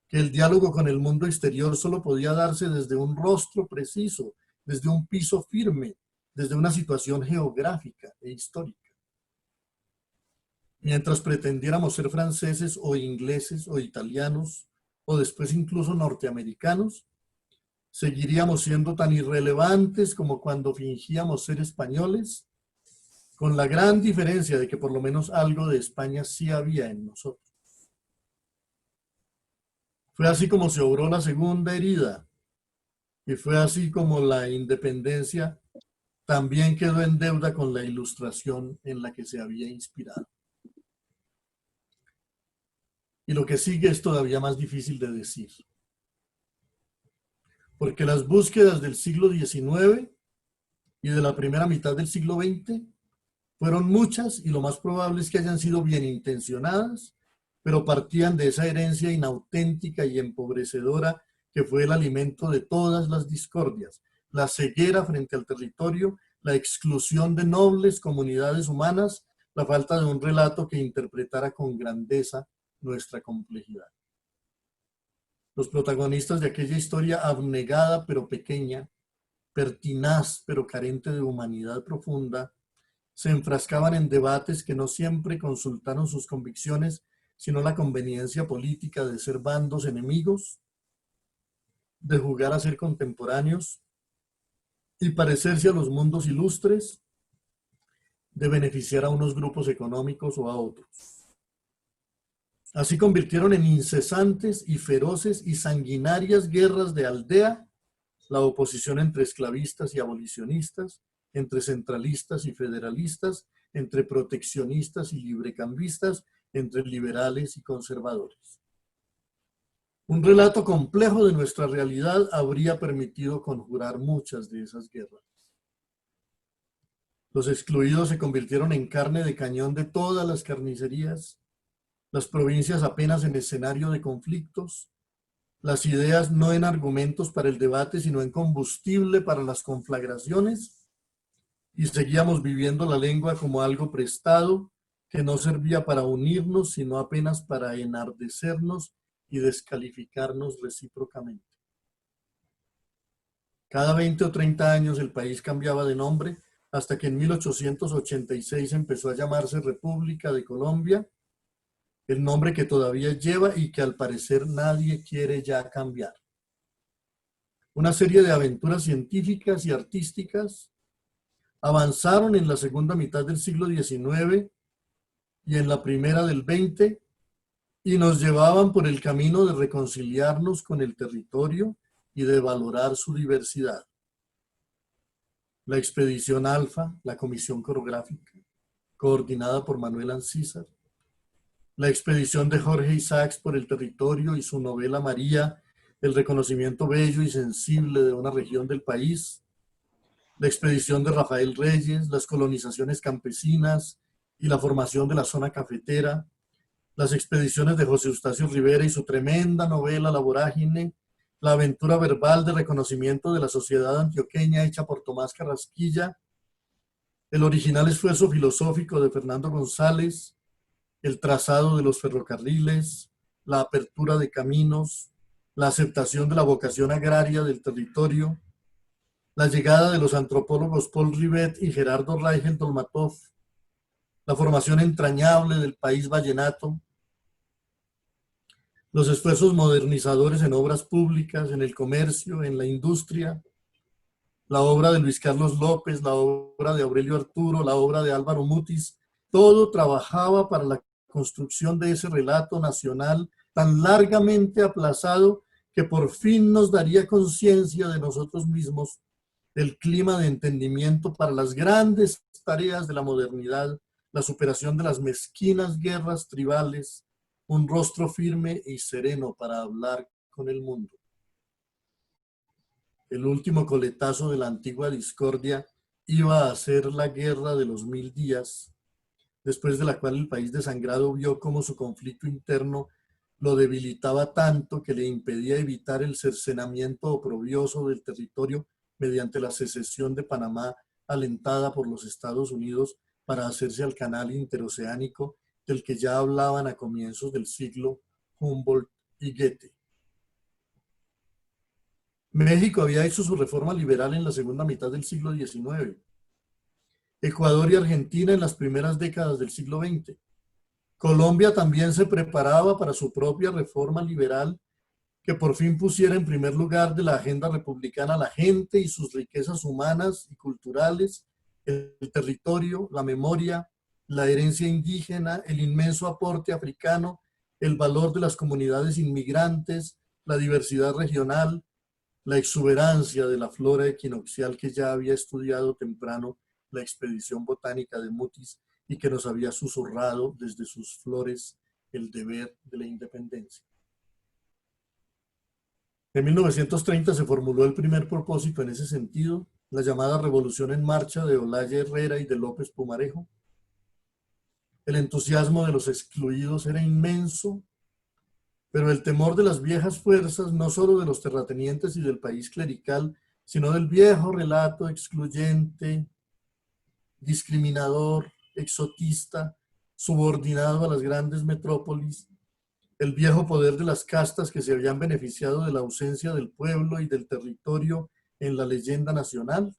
B: que el diálogo con el mundo exterior solo podía darse desde un rostro preciso, desde un piso firme, desde una situación geográfica e histórica. Mientras pretendiéramos ser franceses o ingleses o italianos, o después incluso norteamericanos, seguiríamos siendo tan irrelevantes como cuando fingíamos ser españoles, con la gran diferencia de que por lo menos algo de España sí había en nosotros. Fue así como se obró la segunda herida, y fue así como la independencia también quedó en deuda con la ilustración en la que se había inspirado. Y lo que sigue es todavía más difícil de decir, porque las búsquedas del siglo XIX y de la primera mitad del siglo XX fueron muchas y lo más probable es que hayan sido bien intencionadas, pero partían de esa herencia inauténtica y empobrecedora que fue el alimento de todas las discordias, la ceguera frente al territorio, la exclusión de nobles comunidades humanas, la falta de un relato que interpretara con grandeza nuestra complejidad. Los protagonistas de aquella historia abnegada pero pequeña, pertinaz pero carente de humanidad profunda, se enfrascaban en debates que no siempre consultaron sus convicciones, sino la conveniencia política de ser bandos enemigos, de jugar a ser contemporáneos y parecerse a los mundos ilustres, de beneficiar a unos grupos económicos o a otros. Así convirtieron en incesantes y feroces y sanguinarias guerras de aldea la oposición entre esclavistas y abolicionistas, entre centralistas y federalistas, entre proteccionistas y librecambistas, entre liberales y conservadores. Un relato complejo de nuestra realidad habría permitido conjurar muchas de esas guerras. Los excluidos se convirtieron en carne de cañón de todas las carnicerías, las provincias apenas en escenario de conflictos, las ideas no en argumentos para el debate, sino en combustible para las conflagraciones, y seguíamos viviendo la lengua como algo prestado que no servía para unirnos, sino apenas para enardecernos y descalificarnos recíprocamente. Cada 20 o 30 años el país cambiaba de nombre, hasta que en 1886 empezó a llamarse República de Colombia, el nombre que todavía lleva y que al parecer nadie quiere ya cambiar. Una serie de aventuras científicas y artísticas avanzaron en la segunda mitad del siglo XIX y en la primera del XX y nos llevaban por el camino de reconciliarnos con el territorio y de valorar su diversidad. La expedición Alfa, la comisión coreográfica, coordinada por Manuel Ancísar, la expedición de Jorge Isaacs por el territorio y su novela María, el reconocimiento bello y sensible de una región del país, la expedición de Rafael Reyes, las colonizaciones campesinas y la formación de la zona cafetera, las expediciones de José Eustacio Rivera y su tremenda novela La Vorágine, la aventura verbal de reconocimiento de la sociedad antioqueña hecha por Tomás Carrasquilla, el original esfuerzo filosófico de Fernando González, el trazado de los ferrocarriles, la apertura de caminos, la aceptación de la vocación agraria del territorio, la llegada de los antropólogos Paul Rivet y Gerardo Raigel Dolmatov, la formación entrañable del país vallenato, los esfuerzos modernizadores en obras públicas, en el comercio, en la industria, la obra de Luis Carlos López, la obra de Aurelio Arturo, la obra de Álvaro Mutis, todo trabajaba para la construcción de ese relato nacional tan largamente aplazado que por fin nos daría conciencia de nosotros mismos, del clima de entendimiento para las grandes tareas de la modernidad, la superación de las mezquinas guerras tribales, un rostro firme y sereno para hablar con el mundo. El último coletazo de la antigua discordia iba a ser la guerra de los 1000 días, después de la cual el país desangrado vio cómo su conflicto interno lo debilitaba tanto que le impedía evitar el cercenamiento oprobioso del territorio mediante la secesión de Panamá alentada por los Estados Unidos para hacerse al canal interoceánico del que ya hablaban a comienzos del siglo Humboldt y Goethe. México había hecho su reforma liberal en la segunda mitad del siglo XIX. Ecuador y Argentina en las primeras décadas del siglo XX. Colombia también se preparaba para su propia reforma liberal que por fin pusiera en primer lugar de la agenda republicana la gente y sus riquezas humanas y culturales, el territorio, la memoria, la herencia indígena, el inmenso aporte africano, el valor de las comunidades inmigrantes, la diversidad regional, la exuberancia de la flora equinoccial que ya había estudiado temprano la expedición botánica de Mutis y que nos había susurrado desde sus flores el deber de la independencia. En 1930 se formuló el primer propósito en ese sentido, la llamada Revolución en Marcha de Olaya Herrera y de López Pumarejo. El entusiasmo de los excluidos era inmenso, pero el temor de las viejas fuerzas, no solo de los terratenientes y del país clerical, sino del viejo relato excluyente, discriminador, exotista, subordinado a las grandes metrópolis, el viejo poder de las castas que se habían beneficiado de la ausencia del pueblo y del territorio en la leyenda nacional.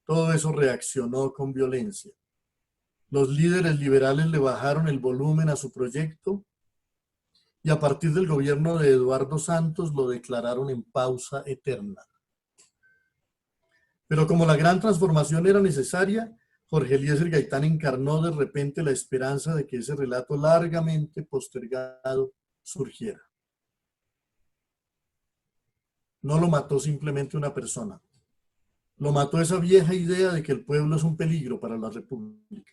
B: Todo eso reaccionó con violencia. Los líderes liberales le bajaron el volumen a su proyecto y a partir del gobierno de Eduardo Santos lo declararon en pausa eterna. Pero como la gran transformación era necesaria, Jorge Eliezer Gaitán encarnó de repente la esperanza de que ese relato largamente postergado surgiera. No lo mató simplemente una persona. Lo mató esa vieja idea de que el pueblo es un peligro para la república.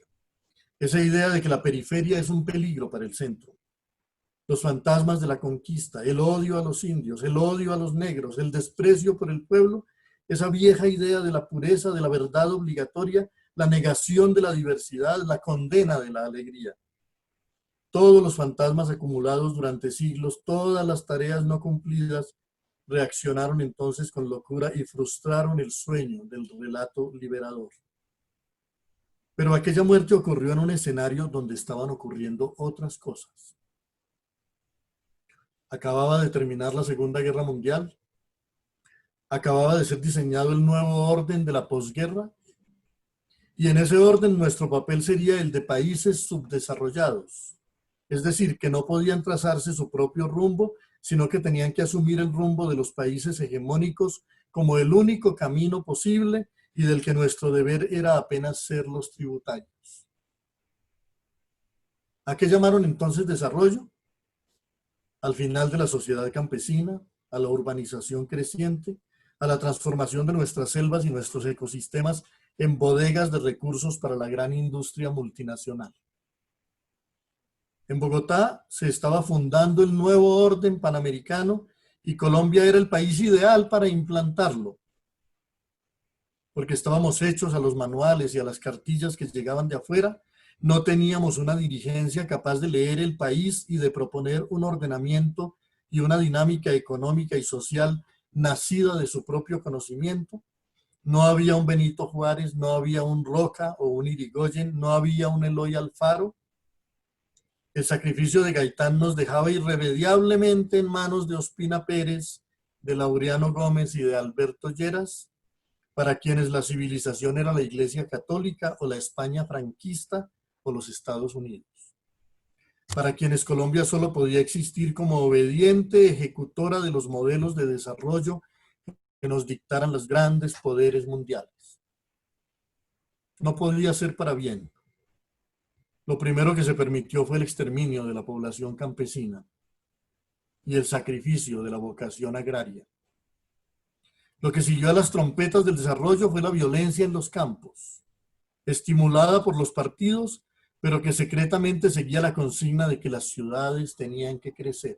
B: Esa idea de que la periferia es un peligro para el centro. Los fantasmas de la conquista, el odio a los indios, el odio a los negros, el desprecio por el pueblo, esa vieja idea de la pureza, de la verdad obligatoria, la negación de la diversidad, la condena de la alegría. Todos los fantasmas acumulados durante siglos, todas las tareas no cumplidas, reaccionaron entonces con locura y frustraron el sueño del relato liberador. Pero aquella muerte ocurrió en un escenario donde estaban ocurriendo otras cosas. Acababa de terminar la Segunda Guerra Mundial, acababa de ser diseñado el nuevo orden de la posguerra, y en ese orden nuestro papel sería el de países subdesarrollados, es decir, que no podían trazarse su propio rumbo, sino que tenían que asumir el rumbo de los países hegemónicos como el único camino posible y del que nuestro deber era apenas ser los tributarios. ¿A qué llamaron entonces desarrollo? Al final de la sociedad campesina, a la urbanización creciente, a la transformación de nuestras selvas y nuestros ecosistemas en bodegas de recursos para la gran industria multinacional. En Bogotá se estaba fundando el nuevo orden panamericano y Colombia era el país ideal para implantarlo, porque estábamos hechos a los manuales y a las cartillas que llegaban de afuera. No teníamos una dirigencia capaz de leer el país y de proponer un ordenamiento y una dinámica económica y social nacida de su propio conocimiento. No había un Benito Juárez, no había un Roca o un Irigoyen, no había un Eloy Alfaro. El sacrificio de Gaitán nos dejaba irremediablemente en manos de Ospina Pérez, de Laureano Gómez y de Alberto Lleras, para quienes la civilización era la Iglesia Católica o la España franquista o los Estados Unidos. Para quienes Colombia solo podía existir como obediente ejecutora de los modelos de desarrollo que nos dictaran los grandes poderes mundiales. No podía ser para bien. Lo primero que se permitió fue el exterminio de la población campesina y el sacrificio de la vocación agraria. Lo que siguió a las trompetas del desarrollo fue la violencia en los campos, estimulada por los partidos, pero que secretamente seguía la consigna de que las ciudades tenían que crecer.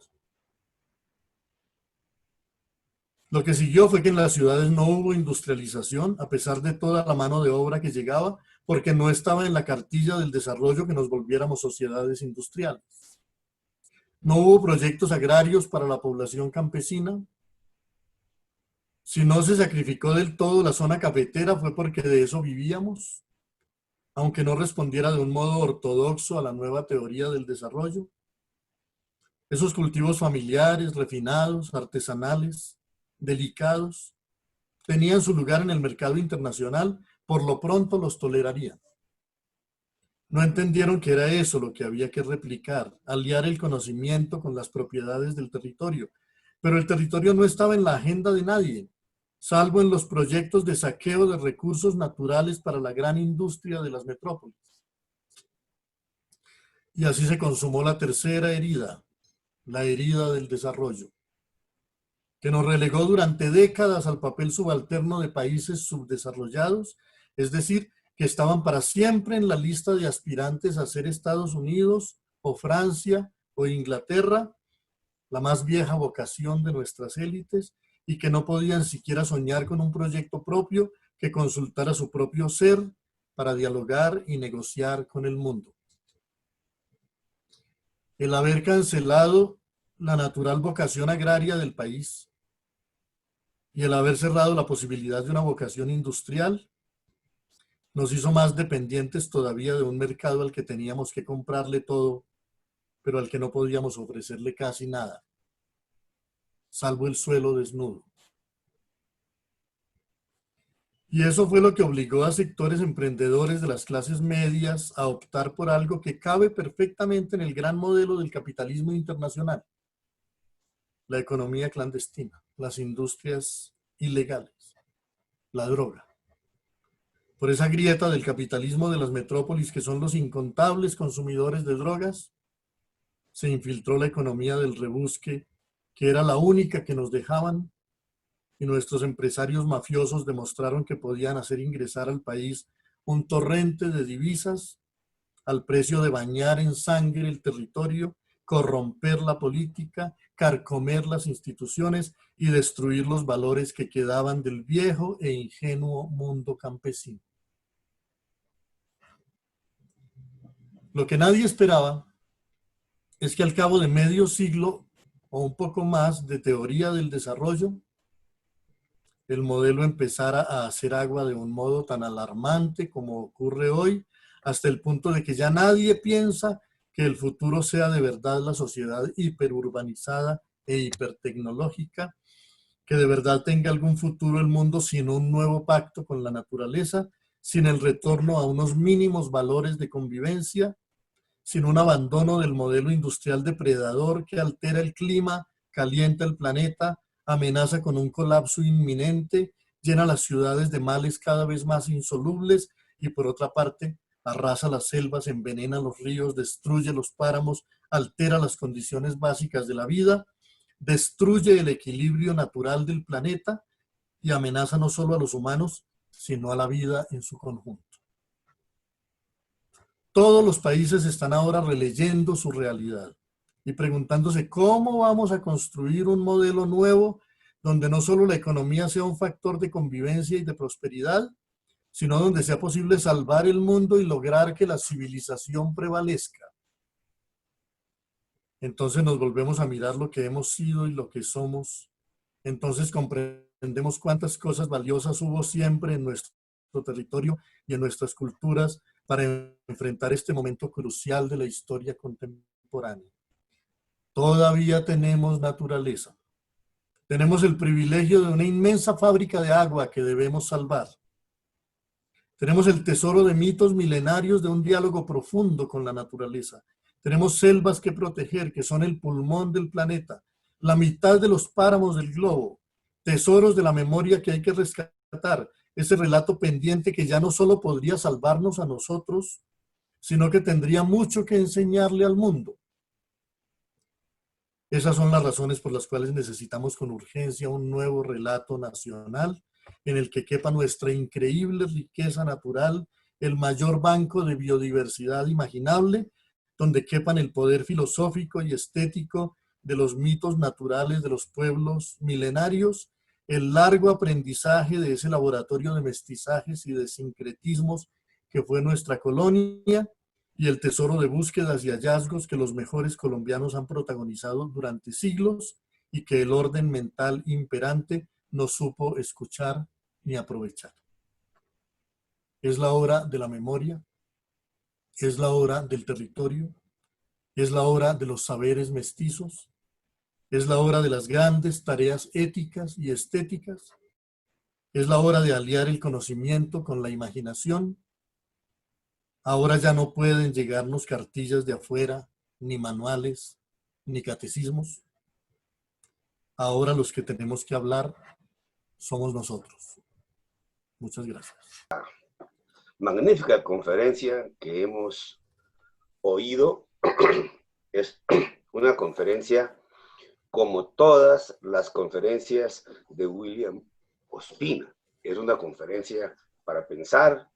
B: Lo que siguió fue que en las ciudades no hubo industrialización, a pesar de toda la mano de obra que llegaba, porque no estaba en la cartilla del desarrollo que nos volviéramos sociedades industriales. No hubo proyectos agrarios para la población campesina. Si no se sacrificó del todo la zona cafetera fue porque de eso vivíamos, aunque no respondiera de un modo ortodoxo a la nueva teoría del desarrollo. Esos cultivos familiares, refinados, artesanales, delicados, tenían su lugar en el mercado internacional, por lo pronto los tolerarían. No entendieron que era eso lo que había que replicar, aliar el conocimiento con las propiedades del territorio. Pero el territorio no estaba en la agenda de nadie, salvo en los proyectos de saqueo de recursos naturales para la gran industria de las metrópolis. Y así se consumó la tercera herida, la herida del desarrollo, que nos relegó durante décadas al papel subalterno de países subdesarrollados, es decir, que estaban para siempre en la lista de aspirantes a ser Estados Unidos o Francia o Inglaterra, la más vieja vocación de nuestras élites, y que no podían siquiera soñar con un proyecto propio que consultara su propio ser para dialogar y negociar con el mundo. El haber cancelado la natural vocación agraria del país y el haber cerrado la posibilidad de una vocación industrial nos hizo más dependientes todavía de un mercado al que teníamos que comprarle todo, pero al que no podíamos ofrecerle casi nada, salvo el suelo desnudo. Y eso fue lo que obligó a sectores emprendedores de las clases medias a optar por algo que cabe perfectamente en el gran modelo del capitalismo internacional: la economía clandestina, las industrias ilegales, la droga. Por esa grieta del capitalismo de las metrópolis, que son los incontables consumidores de drogas, se infiltró la economía del rebusque, que era la única que nos dejaban, y nuestros empresarios mafiosos demostraron que podían hacer ingresar al país un torrente de divisas al precio de bañar en sangre el territorio, corromper la política, carcomer las instituciones y destruir los valores que quedaban del viejo e ingenuo mundo campesino. Lo que nadie esperaba es que al cabo de medio siglo o un poco más de teoría del desarrollo, el modelo empezara a hacer agua de un modo tan alarmante como ocurre hoy, hasta el punto de que ya nadie piensa que el futuro sea de verdad la sociedad hiperurbanizada e hipertecnológica, que de verdad tenga algún futuro el mundo sin un nuevo pacto con la naturaleza, sin el retorno a unos mínimos valores de convivencia, sin un abandono del modelo industrial depredador que altera el clima, calienta el planeta, amenaza con un colapso inminente, llena las ciudades de males cada vez más insolubles y, por otra parte, arrasa las selvas, envenena los ríos, destruye los páramos, altera las condiciones básicas de la vida, destruye el equilibrio natural del planeta y amenaza no solo a los humanos, sino a la vida en su conjunto. Todos los países están ahora releyendo su realidad y preguntándose cómo vamos a construir un modelo nuevo donde no solo la economía sea un factor de convivencia y de prosperidad, sino donde sea posible salvar el mundo y lograr que la civilización prevalezca. Entonces nos volvemos a mirar lo que hemos sido y lo que somos. Entonces comprendemos cuántas cosas valiosas hubo siempre en nuestro territorio y en nuestras culturas para enfrentar este momento crucial de la historia contemporánea. Todavía tenemos naturaleza. Tenemos el privilegio de una inmensa fábrica de agua que debemos salvar. Tenemos el tesoro de mitos milenarios de un diálogo profundo con la naturaleza. Tenemos selvas que proteger, que son el pulmón del planeta, la mitad de los páramos del globo. tesoros de la memoria que hay que rescatar, ese relato pendiente que ya no solo podría salvarnos a nosotros, sino que tendría mucho que enseñarle al mundo. Esas son las razones por las cuales necesitamos con urgencia un nuevo relato nacional en el que quepa nuestra increíble riqueza natural, el mayor banco de biodiversidad imaginable, donde quepan el poder filosófico y estético de los mitos naturales de los pueblos milenarios, el largo aprendizaje de ese laboratorio de mestizajes y de sincretismos que fue nuestra colonia, y el tesoro de búsquedas y hallazgos que los mejores colombianos han protagonizado durante siglos y que el orden mental imperante no supo escuchar ni aprovechar. Es la hora de la memoria, es la hora del territorio, es la hora de los saberes mestizos, es la hora de las grandes tareas éticas y estéticas, es la hora de aliar el conocimiento con la imaginación. Ahora ya no pueden llegarnos cartillas de afuera, ni manuales, ni catecismos. Ahora los que tenemos que hablar somos nosotros. Muchas gracias.
A: Magnífica conferencia que hemos oído. Es una conferencia como todas las conferencias de William Ospina. Es una conferencia para pensar,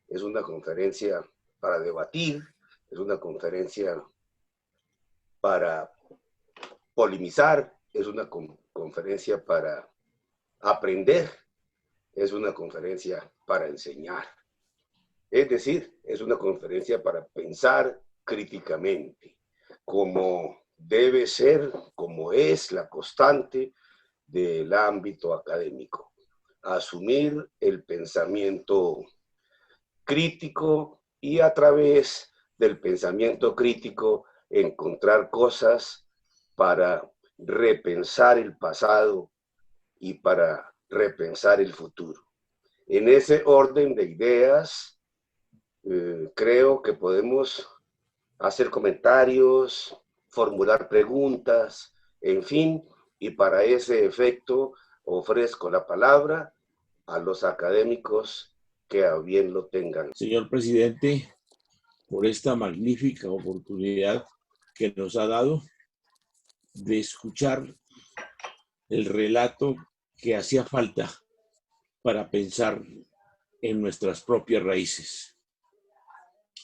A: es una conferencia para debatir, es una conferencia para polemizar, es una conferencia para aprender, es una conferencia para enseñar. Es decir, es una conferencia para pensar críticamente, como debe ser, como es la constante del ámbito académico. Asumir el pensamiento crítico y a través del pensamiento crítico encontrar cosas para repensar el pasado y para repensar el futuro. En ese orden de ideas, creo que podemos hacer comentarios, formular preguntas, en fin, y para ese efecto ofrezco la palabra a los académicos que a bien lo tengan.
C: Señor presidente, por esta magnífica oportunidad que nos ha dado de escuchar el relato que hacía falta para pensar en nuestras propias raíces.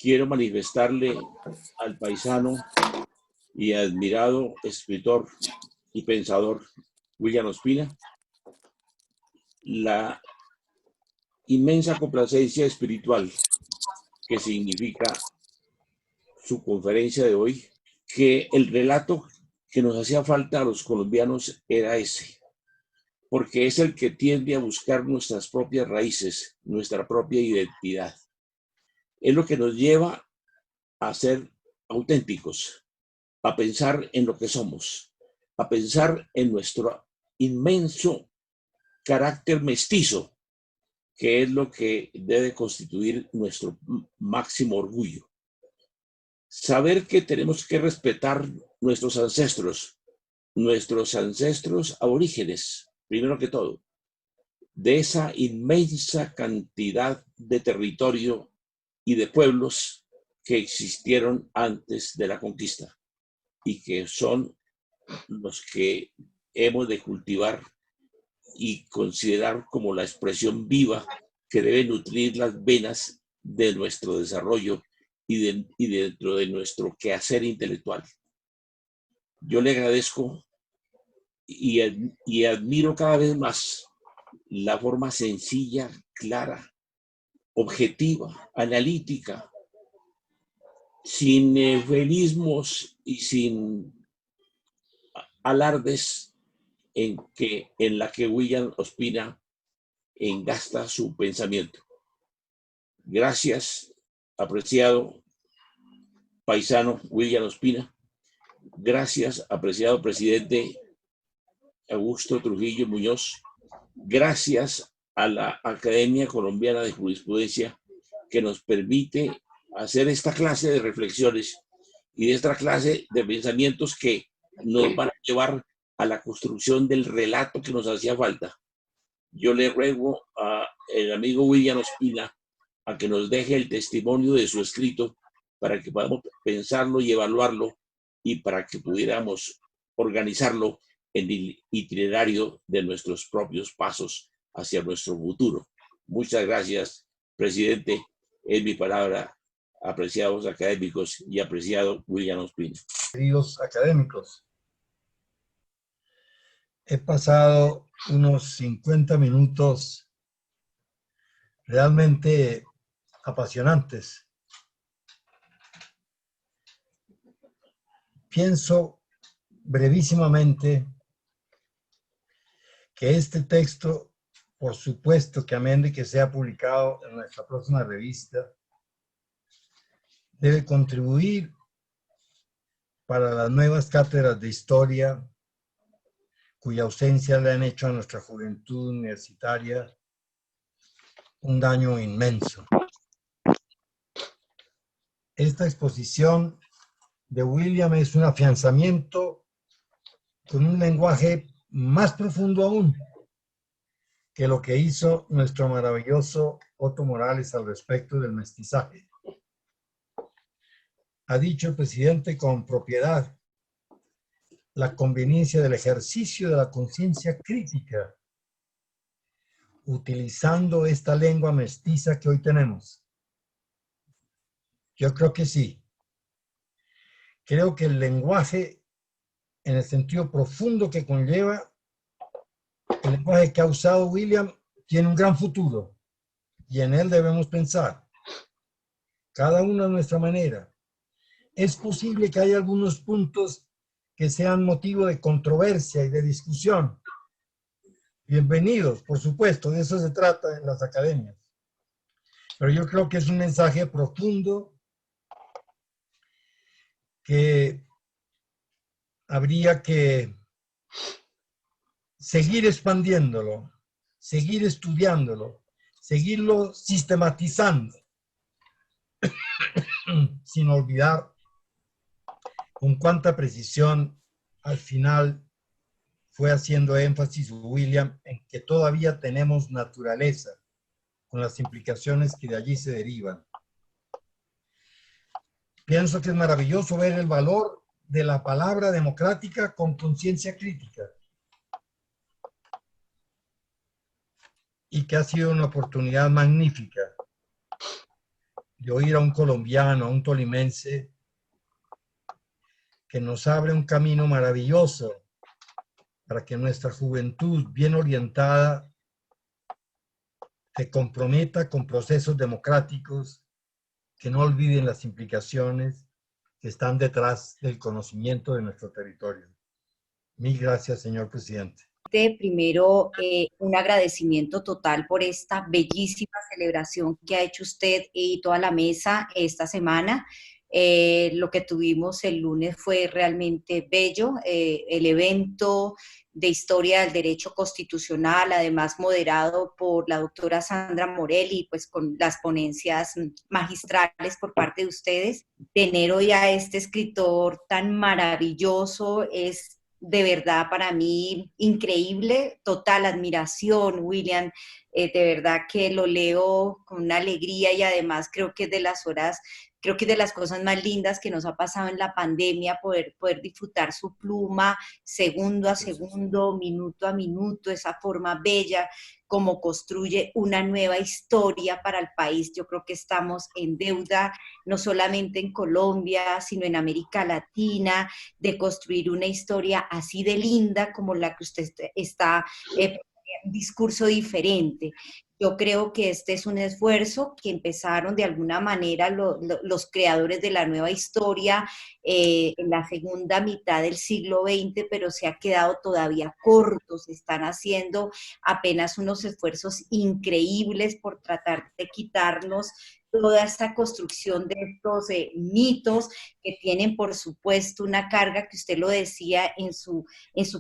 C: Quiero manifestarle al paisano y admirado escritor y pensador William Ospina la inmensa complacencia espiritual que significa su conferencia de hoy, que el relato que nos hacía falta a los colombianos era ese, porque es el que tiende a buscar nuestras propias raíces, nuestra propia identidad. Es lo que nos lleva a ser auténticos, a pensar en lo que somos, a pensar en nuestro inmenso carácter mestizo, que es lo que debe constituir nuestro máximo orgullo. Saber que tenemos que respetar nuestros ancestros aborígenes, primero que todo, de esa inmensa cantidad de territorio y de pueblos que existieron antes de la conquista y que son los que hemos de cultivar y considerar como la expresión viva que debe nutrir las venas de nuestro desarrollo y dentro de nuestro quehacer intelectual. Yo le agradezco y admiro cada vez más la forma sencilla, clara, objetiva, analítica, sin eufemismos y sin alardes en la que William Ospina engasta su pensamiento. Gracias, apreciado paisano William Ospina. Gracias, apreciado presidente Augusto Trujillo Muñoz. Gracias a la Academia Colombiana de Jurisprudencia que nos permite hacer esta clase de reflexiones y de esta clase de pensamientos que nos van a llevar a la construcción del relato que nos hacía falta. yo le ruego al amigo William Ospina a que nos deje el testimonio de su escrito para que podamos pensarlo y evaluarlo y para que pudiéramos organizarlo en el itinerario de nuestros propios pasos hacia nuestro futuro. Muchas gracias, presidente. Es mi palabra, apreciados académicos y apreciado William Ospina.
D: Queridos académicos, he pasado unos 50 minutos realmente apasionantes. Pienso brevísimamente que este texto, por supuesto que amén de que sea publicado en nuestra próxima revista, debe contribuir para las nuevas cátedras de historia, cuya ausencia le han hecho a nuestra juventud universitaria un daño inmenso. Esta exposición de William es un afianzamiento con un lenguaje más profundo aún que lo que hizo nuestro maravilloso Otto Morales al respecto del mestizaje. Ha dicho el presidente con propiedad la conveniencia del ejercicio de la conciencia crítica utilizando esta lengua mestiza que hoy tenemos. Yo creo que sí. Creo que el lenguaje, en el sentido profundo que conlleva, el lenguaje que ha usado William, tiene un gran futuro y en él debemos pensar, cada uno a nuestra manera. Es posible que haya algunos puntos que sean motivo de controversia y de discusión. Bienvenidos, por supuesto, de eso se trata en las academias. Pero yo creo que es un mensaje profundo que habría que seguir expandiéndolo, seguir estudiándolo, seguirlo sistematizando, sin olvidar con cuánta precisión al final fue haciendo énfasis William en que todavía tenemos naturaleza, con las implicaciones que de allí se derivan. Pienso que es maravilloso ver el valor de la palabra democrática con conciencia crítica. Y que ha sido una oportunidad magnífica de oír a un colombiano, a un tolimense, que nos abre un camino maravilloso para que nuestra juventud bien orientada se comprometa con procesos democráticos que no olviden las implicaciones que están detrás del conocimiento de nuestro territorio. Mil gracias, señor presidente.
E: Primero, un agradecimiento total por esta bellísima celebración que ha hecho usted y toda la mesa esta semana. Lo que tuvimos el lunes fue realmente bello. El evento de Historia del Derecho Constitucional, además moderado por la doctora Sandra Morelli, pues con las ponencias magistrales por parte de ustedes. Tener hoy a este escritor tan maravilloso es de verdad para mí increíble, total admiración, William, de verdad que lo leo con una alegría y además creo que es de las horas, creo que es de las cosas más lindas que nos ha pasado en la pandemia, poder disfrutar su pluma segundo a segundo, minuto a minuto, esa forma bella como construye una nueva historia para el país. Yo creo que estamos en deuda, no solamente en Colombia, sino en América Latina, de construir una historia así de linda como la que usted está un discurso diferente. Yo creo que este es un esfuerzo que empezaron de alguna manera los creadores de la nueva historia en la segunda mitad del siglo XX, pero se ha quedado todavía corto. Se están haciendo apenas unos esfuerzos increíbles por tratar de quitarnos toda esta construcción de estos mitos que tienen, por supuesto, una carga que usted lo decía en su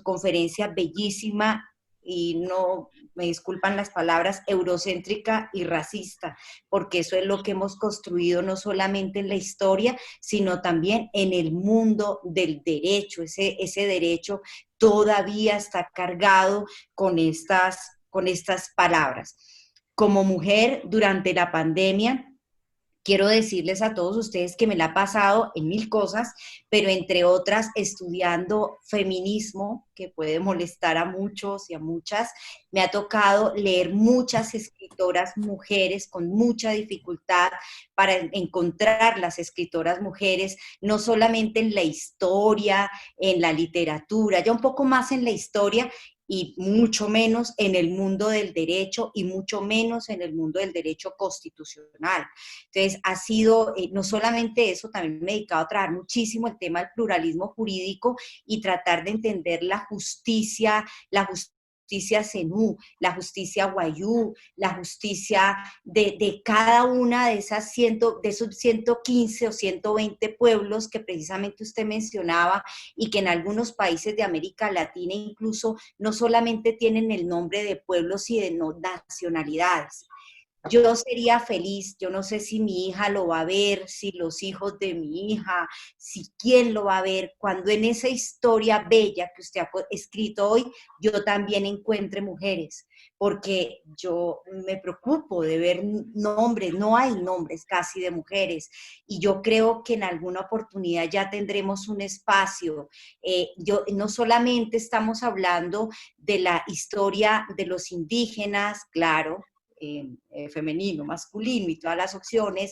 E: conferencia bellísima, y no, me disculpan las palabras, eurocéntrica y racista, porque eso es lo que hemos construido no solamente en la historia, sino también en el mundo del derecho. Ese derecho todavía está cargado con estas con estas palabras. Como mujer, durante la pandemia, quiero decirles a todos ustedes que me la he pasado en 1000 cosas, pero entre otras estudiando feminismo, que puede molestar a muchos y a muchas. Me ha tocado leer muchas escritoras mujeres con mucha dificultad para encontrar las escritoras mujeres, no solamente en la historia, en la literatura, ya un poco más en la historia, y mucho menos en el mundo del derecho y mucho menos en el mundo del derecho constitucional. Entonces, ha sido, no solamente eso, también me he dedicado a trabajar muchísimo el tema del pluralismo jurídico y tratar de entender la justicia zenú, la justicia wayú, la justicia de cada una de esos 115 o 120 pueblos que precisamente usted mencionaba y que en algunos países de América Latina incluso no solamente tienen el nombre de pueblos y de nacionalidades. Yo sería feliz, yo no sé si mi hija lo va a ver, si los hijos de mi hija, si quién lo va a ver, cuando en esa historia bella que usted ha escrito hoy, yo también encuentre mujeres, porque yo me preocupo de ver nombres, no hay nombres casi de mujeres, y yo creo que en alguna oportunidad ya tendremos un espacio. No solamente estamos hablando de la historia de los indígenas, claro, femenino, masculino y todas las opciones,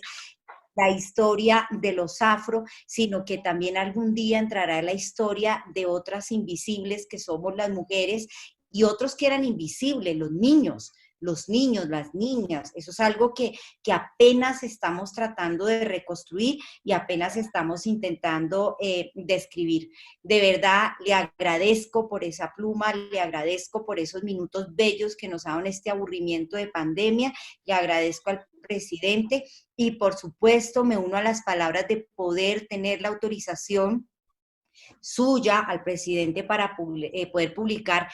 E: la historia de los afro, sino que también algún día entrará la historia de otras invisibles que somos las mujeres y otros que eran invisibles, los niños, las niñas. Eso es algo que apenas estamos tratando de reconstruir y apenas estamos intentando describir. De verdad, le agradezco por esa pluma, le agradezco por esos minutos bellos que nos ha dado en este aburrimiento de pandemia, le agradezco al presidente y por supuesto me uno a las palabras de poder tener la autorización suya al presidente para poder publicar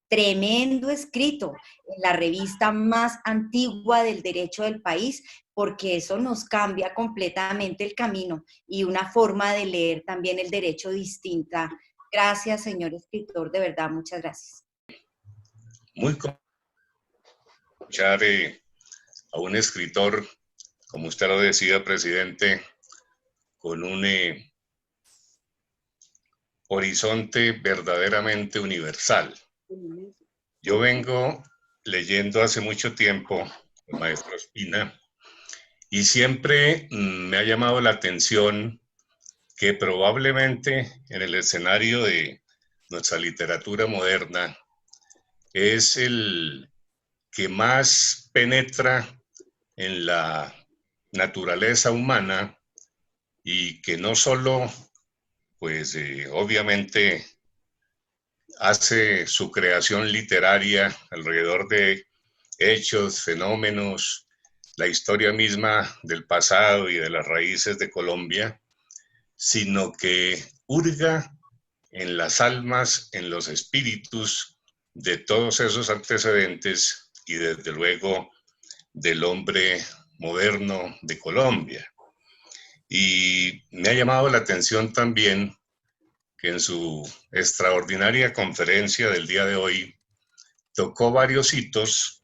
E: tremendo escrito en la revista más antigua del derecho del país, porque eso nos cambia completamente el camino y una forma de leer también el derecho distinta. Gracias, señor escritor, de verdad, muchas gracias.
F: Muy escuchar a un escritor, como usted lo decía, presidente, con un horizonte verdaderamente universal. Yo vengo leyendo hace mucho tiempo al maestro Espina y siempre me ha llamado la atención que probablemente en el escenario de nuestra literatura moderna es el que más penetra en la naturaleza humana y que no solo, pues obviamente hace su creación literaria alrededor de hechos, fenómenos, la historia misma del pasado y de las raíces de Colombia, sino que hurga en las almas, en los espíritus de todos esos antecedentes y desde luego del hombre moderno de Colombia. Y me ha llamado la atención también que en su extraordinaria conferencia del día de hoy tocó varios hitos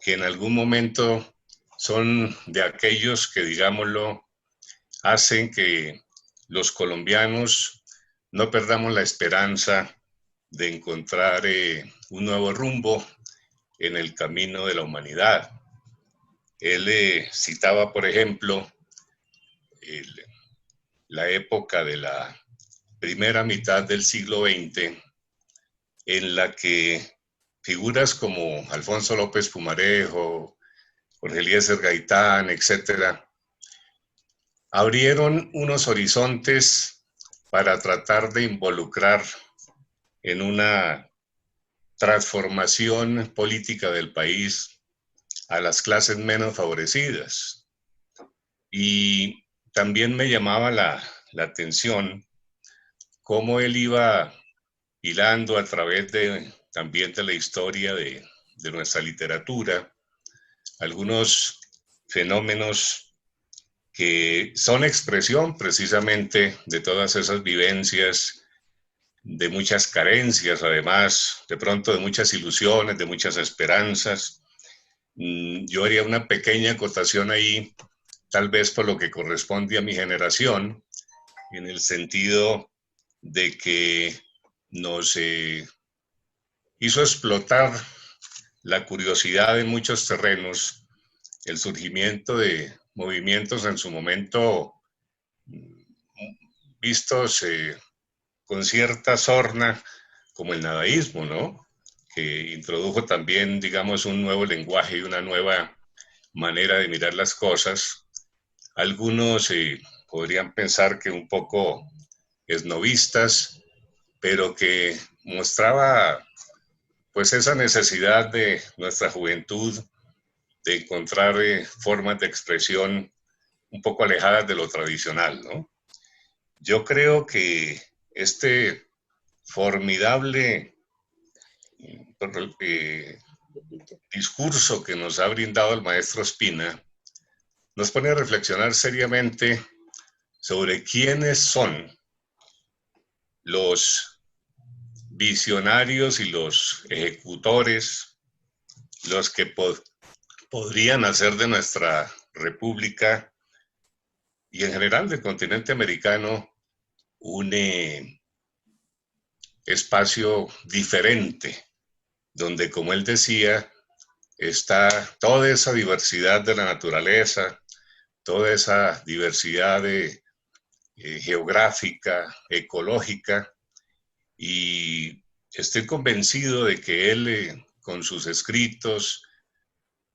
F: que en algún momento son de aquellos que, digámoslo, hacen que los colombianos no perdamos la esperanza de encontrar un nuevo rumbo en el camino de la humanidad. Él citaba, por ejemplo, la época de la primera mitad del siglo XX, en la que figuras como Alfonso López Pumarejo, Jorge Eliezer Gaitán, etcétera, abrieron unos horizontes para tratar de involucrar en una transformación política del país a las clases menos favorecidas. Y también me llamaba la atención cómo él iba hilando a través también de la historia de nuestra literatura algunos fenómenos que son expresión precisamente de todas esas vivencias de muchas carencias, además, de pronto de muchas ilusiones, de muchas esperanzas. Yo haría una pequeña acotación ahí, tal vez por lo que corresponde a mi generación, en el sentido de que nos hizo explotar la curiosidad en muchos terrenos, el surgimiento de movimientos en su momento vistos con cierta sorna, como el nadaísmo, ¿no? Que introdujo también, digamos, un nuevo lenguaje y una nueva manera de mirar las cosas. Algunos podrían pensar que un poco esnovistas, pero que mostraba pues esa necesidad de nuestra juventud de encontrar formas de expresión un poco alejadas de lo tradicional, ¿no? Yo creo que este formidable discurso que nos ha brindado el maestro Espina nos pone a reflexionar seriamente sobre quiénes son los visionarios y los ejecutores, los que podrían hacer de nuestra república y en general del continente americano un espacio diferente, donde, como él decía, está toda esa diversidad de la naturaleza, toda esa diversidad geográfica, ecológica, y estoy convencido de que él, con sus escritos,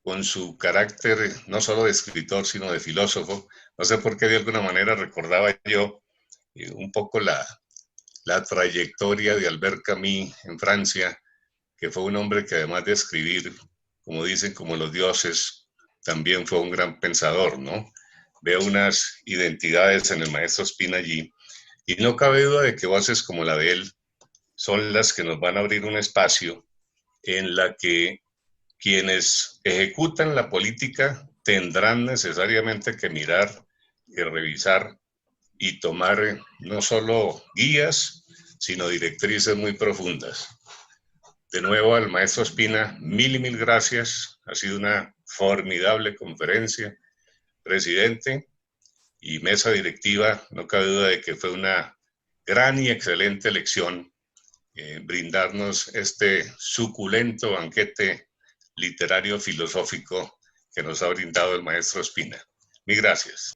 F: con su carácter no solo de escritor, sino de filósofo, no sé por qué de alguna manera recordaba yo un poco la trayectoria de Albert Camus en Francia, que fue un hombre que además de escribir, como dicen, como los dioses, también fue un gran pensador, ¿no? Veo unas identidades en el maestro Espina allí, y no cabe duda de que voces como la de él son las que nos van a abrir un espacio en la que quienes ejecutan la política tendrán necesariamente que mirar, que revisar y tomar no solo guías, sino directrices muy profundas. De nuevo al maestro Espina, mil y mil gracias. Ha sido una formidable conferencia. Presidente y mesa directiva, no cabe duda de que fue una gran y excelente lección brindarnos este suculento banquete literario filosófico que nos ha brindado el maestro Espina. Mil gracias.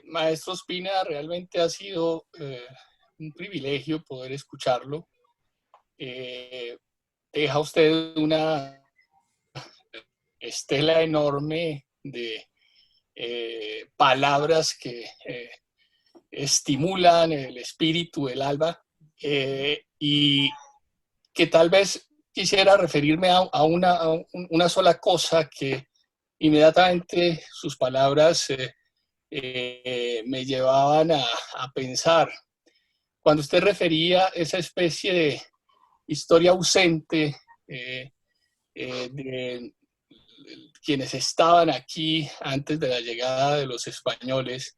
G: Maestro Espina, realmente ha sido un privilegio poder escucharlo. Deja usted una estela enorme de palabras que estimulan el espíritu, el alma, y que tal vez quisiera referirme a una sola cosa que inmediatamente sus palabras me llevaban a pensar. Cuando usted refería esa especie de historia ausente de quienes estaban aquí antes de la llegada de los españoles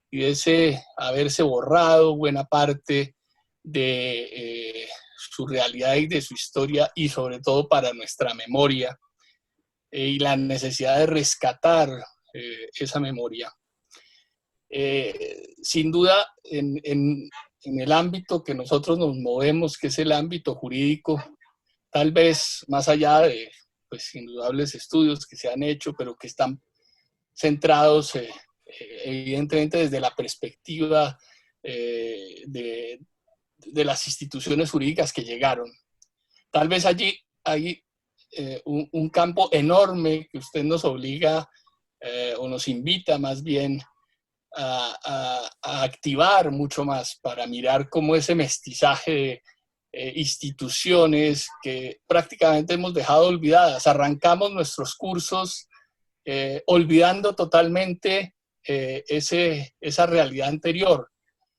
G: y de ese haberse borrado buena parte de su realidad y de su historia, y sobre todo para nuestra memoria, y la necesidad de rescatar esa memoria. Sin duda, en el ámbito que nosotros nos movemos, que es el ámbito jurídico, tal vez más allá de pues, indudables estudios que se han hecho, pero que están centrados evidentemente desde la perspectiva de las instituciones jurídicas que llegaron. Tal vez allí hay un campo enorme que usted nos obliga o nos invita más bien a activar mucho más para mirar cómo ese mestizaje de instituciones que prácticamente hemos dejado olvidadas. Arrancamos nuestros cursos olvidando totalmente esa realidad anterior,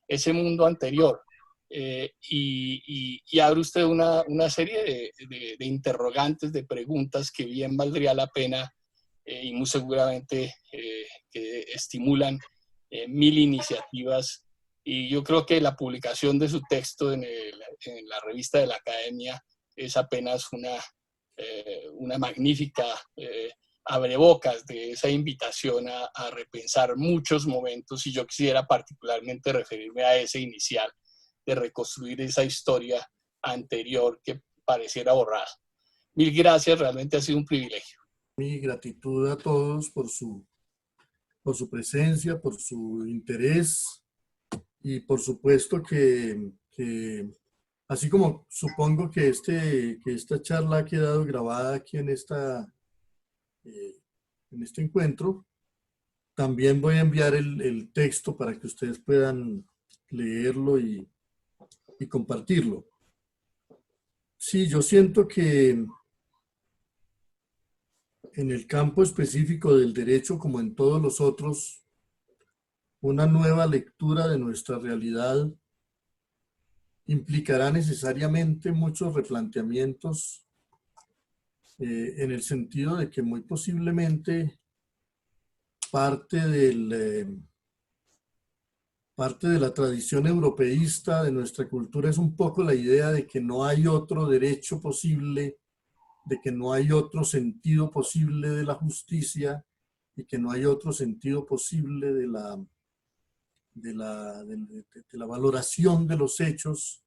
G: ese mundo anterior. Y abre usted una serie de interrogantes, de preguntas que bien valdría la pena y muy seguramente que estimulan mil iniciativas Y yo creo que la publicación de su texto en la revista de la Academia es apenas una magnífica abrebocas de esa invitación a repensar muchos momentos, y yo quisiera particularmente referirme a ese inicial, de reconstruir esa historia anterior que pareciera borrada. Mil gracias, realmente ha sido un privilegio.
B: Mi gratitud a todos por su presencia, por su interés, y por supuesto que así como supongo que esta charla ha quedado grabada aquí en este encuentro, también voy a enviar el texto para que ustedes puedan leerlo y compartirlo. Sí, yo siento que en el campo específico del derecho, como en todos los otros, una nueva lectura de nuestra realidad implicará necesariamente muchos replanteamientos, en el sentido de que muy posiblemente parte de la tradición europeísta de nuestra cultura es un poco la idea de que no hay otro derecho posible, de que no hay otro sentido posible de la justicia y que no hay otro sentido posible de la valoración de los hechos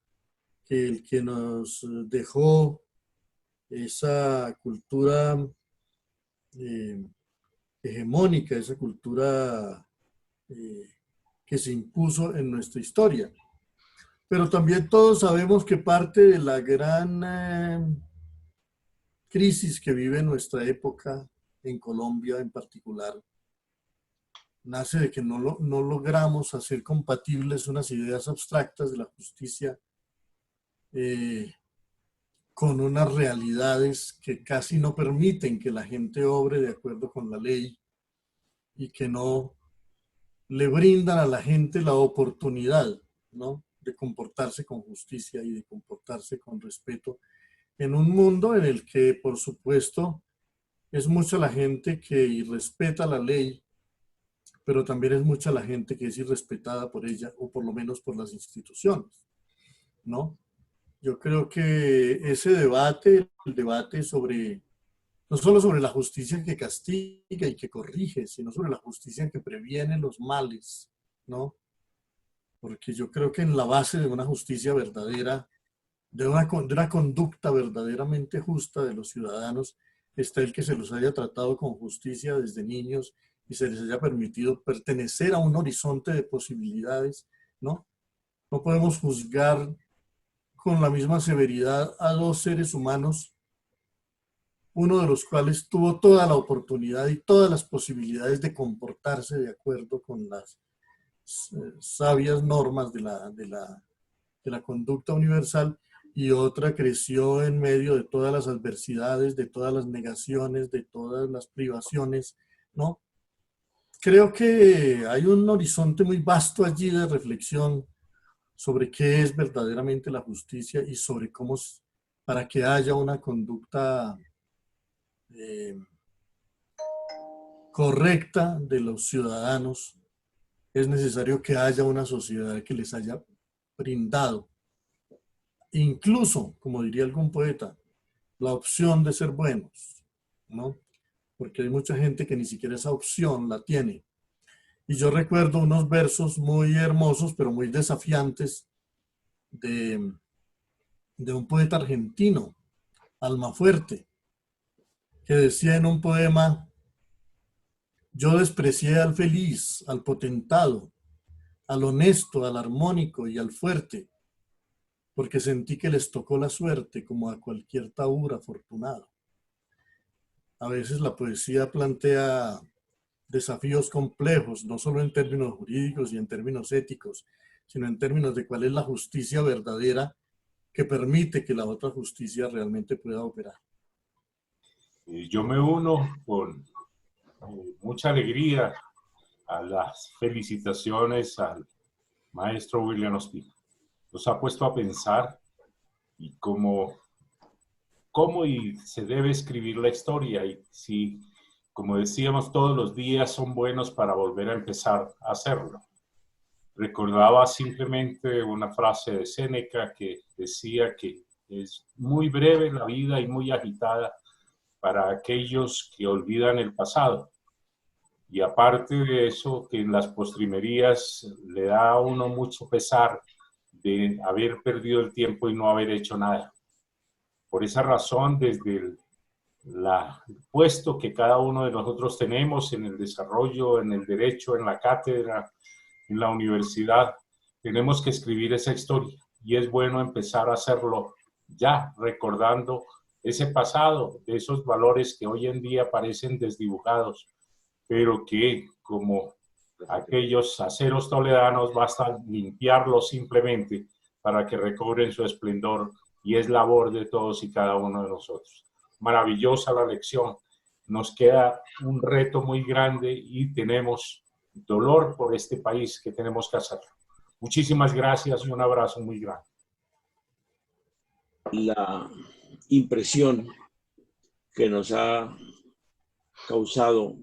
B: que el que nos dejó esa cultura hegemónica, esa cultura que se impuso en nuestra historia. Pero también todos sabemos que parte de la gran crisis que vive nuestra época en Colombia en particular nace de que no logramos hacer compatibles unas ideas abstractas de la justicia con unas realidades que casi no permiten que la gente obre de acuerdo con la ley y que no le brindan a la gente la oportunidad, ¿no?, de comportarse con justicia y de comportarse con respeto en un mundo en el que, por supuesto, es mucha la gente que irrespeta la ley, pero también es mucha la gente que es irrespetada por ella, o por lo menos por las instituciones, ¿no? Yo creo que ese debate, el debate sobre, no solo sobre la justicia que castiga y que corrige, sino sobre la justicia que previene los males, ¿no? Porque yo creo que en la base de una justicia verdadera, de una conducta verdaderamente justa de los ciudadanos, está el que se los haya tratado con justicia desde niños y se les haya permitido pertenecer a un horizonte de posibilidades, ¿no? No podemos juzgar con la misma severidad a dos seres humanos, uno de los cuales tuvo toda la oportunidad y todas las posibilidades de comportarse de acuerdo con las sabias normas de la conducta universal, y otra creció en medio de todas las adversidades, de todas las negaciones, de todas las privaciones, ¿no? Creo que hay un horizonte muy vasto allí de reflexión sobre qué es verdaderamente la justicia y sobre cómo, para que haya una conducta correcta de los ciudadanos, es necesario que haya una sociedad que les haya brindado, incluso, como diría algún poeta, la opción de ser buenos, ¿no? Porque hay mucha gente que ni siquiera esa opción la tiene. Y yo recuerdo unos versos muy hermosos, pero muy desafiantes, de un poeta argentino, Almafuerte, que decía en un poema: yo desprecié al feliz, al potentado, al honesto, al armónico y al fuerte, porque sentí que les tocó la suerte como a cualquier taur afortunado. A veces la poesía plantea desafíos complejos, no solo en términos jurídicos y en términos éticos, sino en términos de cuál es la justicia verdadera que permite que la otra justicia realmente pueda operar.
H: Yo me uno con mucha alegría a las felicitaciones al maestro William Ospina. Nos ha puesto a pensar y cómo y se debe escribir la historia, y si, como decíamos, todos los días son buenos para volver a empezar a hacerlo. recordaba simplemente una frase de Séneca que decía que es muy breve la vida y muy agitada para aquellos que olvidan el pasado. Y aparte de eso, que en las postrimerías le da a uno mucho pesar de haber perdido el tiempo y no haber hecho nada. Por esa razón, desde el puesto que cada uno de nosotros tenemos en el desarrollo, en el derecho, en la cátedra, en la universidad, tenemos que escribir esa historia. Y es bueno empezar a hacerlo ya, recordando ese pasado, de esos valores que hoy en día parecen desdibujados, pero que, como aquellos aceros toledanos, basta limpiarlos simplemente para que recobren su esplendor, y es labor de todos y cada uno de nosotros. Maravillosa la lección. Nos queda un reto muy grande y tenemos dolor por este país que tenemos que hacerlo. Muchísimas gracias y un abrazo muy grande.
C: La impresión que nos ha causado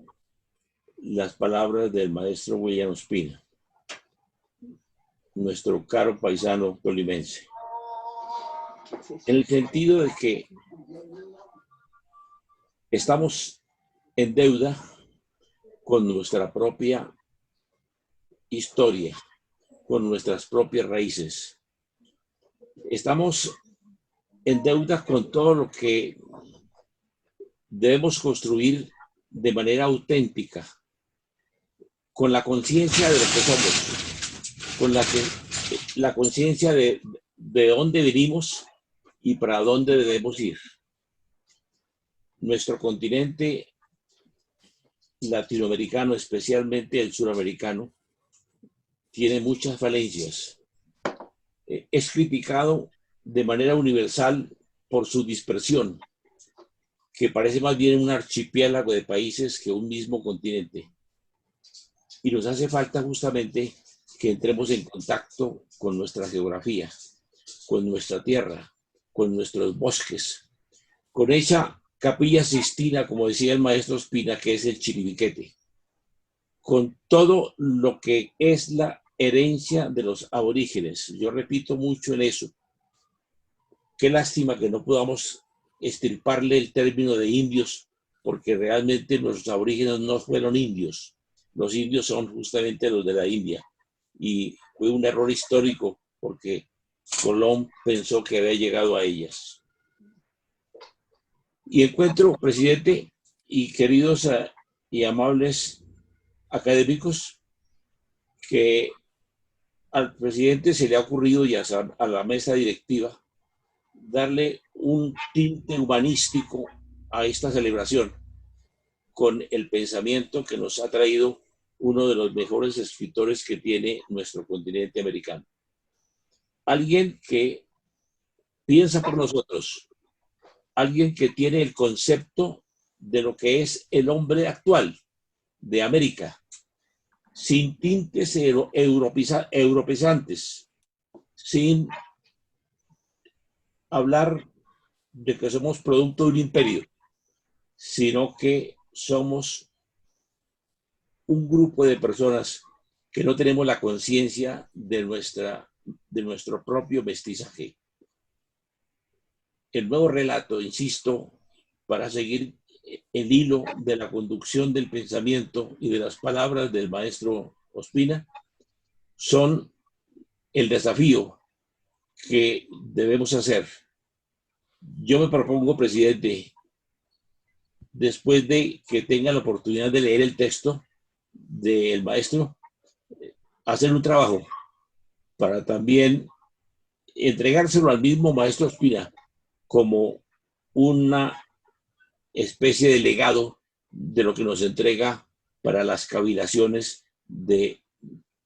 C: las palabras del maestro William Ospina, nuestro caro paisano tolimense, en el sentido de que estamos en deuda con nuestra propia historia, con nuestras propias raíces. Estamos en deuda con todo lo que debemos construir de manera auténtica, con la conciencia de lo que somos, con la conciencia de dónde venimos y para dónde debemos ir. Nuestro continente latinoamericano, especialmente el suramericano, tiene muchas falencias. Es criticado de manera universal por su dispersión, que parece más bien un archipiélago de países que un mismo continente. Y nos hace falta justamente que entremos en contacto con nuestra geografía, con nuestra tierra, con nuestros bosques, con esa Capilla Sistina, como decía el maestro Ospina, que es el Chiribiquete, con todo lo que es la herencia de los aborígenes. Yo repito mucho en eso. Qué lástima que no podamos extirparle el término de indios, porque realmente nuestros aborígenes no fueron indios. Los indios son justamente los de la India. Y fue un error histórico, porque Colón pensó que había llegado a ellas. Y encuentro, presidente y queridos y amables académicos, que al presidente se le ha ocurrido y a la mesa directiva darle un tinte humanístico a esta celebración con el pensamiento que nos ha traído uno de los mejores escritores que tiene nuestro continente americano. Alguien que piensa por nosotros, alguien que tiene el concepto de lo que es el hombre actual de América, sin tintes europeizantes, sin hablar de que somos producto de un imperio, sino que somos un grupo de personas que no tenemos la conciencia de nuestro propio mestizaje. El nuevo relato, insisto, para seguir el hilo de la conducción del pensamiento y de las palabras del maestro Ospina, son el desafío que debemos hacer. Yo me propongo, presidente, después de que tenga la oportunidad de leer el texto del maestro, hacer un trabajo para también entregárselo al mismo maestro Ospina como una especie de legado de lo que nos entrega para las cavilaciones de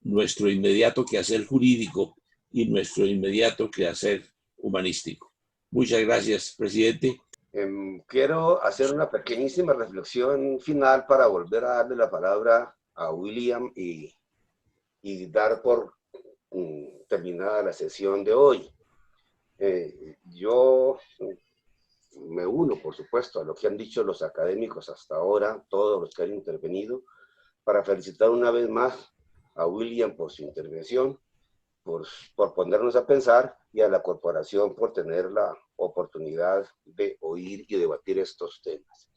C: nuestro inmediato quehacer jurídico y nuestro inmediato quehacer humanístico. Muchas gracias, presidente.
A: Quiero hacer una pequeñísima reflexión final para volver a darle la palabra a William y dar por terminada la sesión de hoy. Yo me uno, por supuesto, a lo que han dicho los académicos hasta ahora, todos los que han intervenido, para felicitar una vez más a William por su intervención, por ponernos a pensar, y a la corporación por tener la oportunidad de oír y debatir estos temas.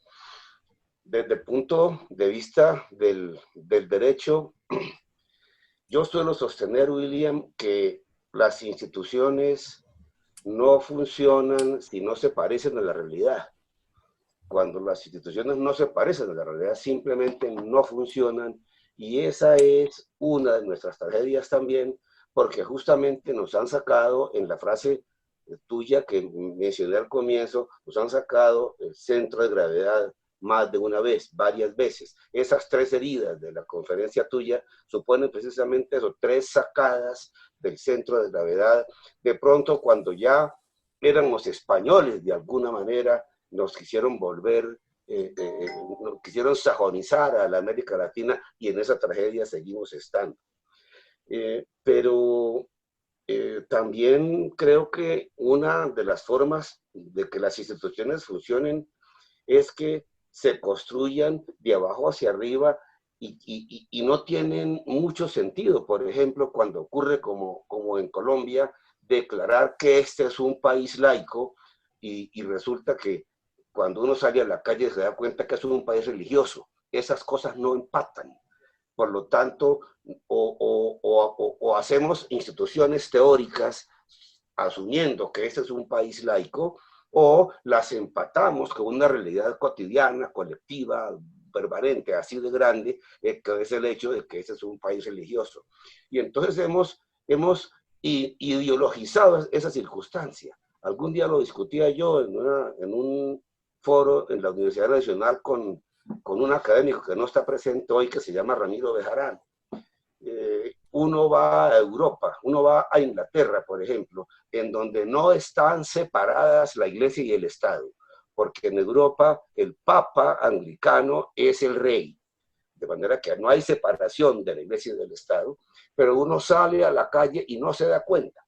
A: Desde el punto de vista del derecho, yo suelo sostener, William, que las instituciones no funcionan si no se parecen a la realidad. Cuando las instituciones no se parecen a la realidad, simplemente no funcionan, y esa es una de nuestras tragedias también, porque justamente nos han sacado, en la frase tuya que mencioné al comienzo, nos han sacado el centro de gravedad más de una vez, varias veces. Esas 3 heridas de la conferencia tuya suponen precisamente eso, 3 sacadas del centro de gravedad. De pronto, cuando ya éramos españoles de alguna manera, nos quisieron volver, nos quisieron sajonizar a la América Latina, y en esa tragedia seguimos estando. Pero también creo que una de las formas de que las instituciones funcionen es que se construyan de abajo hacia arriba, y no tienen mucho sentido, por ejemplo, cuando ocurre como en Colombia, declarar que este es un país laico, y resulta que cuando uno sale a la calle se da cuenta que es un país religioso. Esas cosas no empatan. Por lo tanto, o hacemos instituciones teóricas asumiendo que este es un país laico, o las empatamos con una realidad cotidiana, colectiva, permanente, así de grande, que es el hecho de que este es un país religioso. Y entonces hemos ideologizado esa circunstancia. Algún día lo discutía yo en un foro en la Universidad Nacional con un académico que no está presente hoy, que se llama Ramiro Bejarano. Uno va a Europa, uno va a Inglaterra, por ejemplo, en donde no están separadas la Iglesia y el Estado, porque en Europa el Papa anglicano es el rey, de manera que no hay separación de la Iglesia y del Estado, pero uno sale a la calle y no se da cuenta.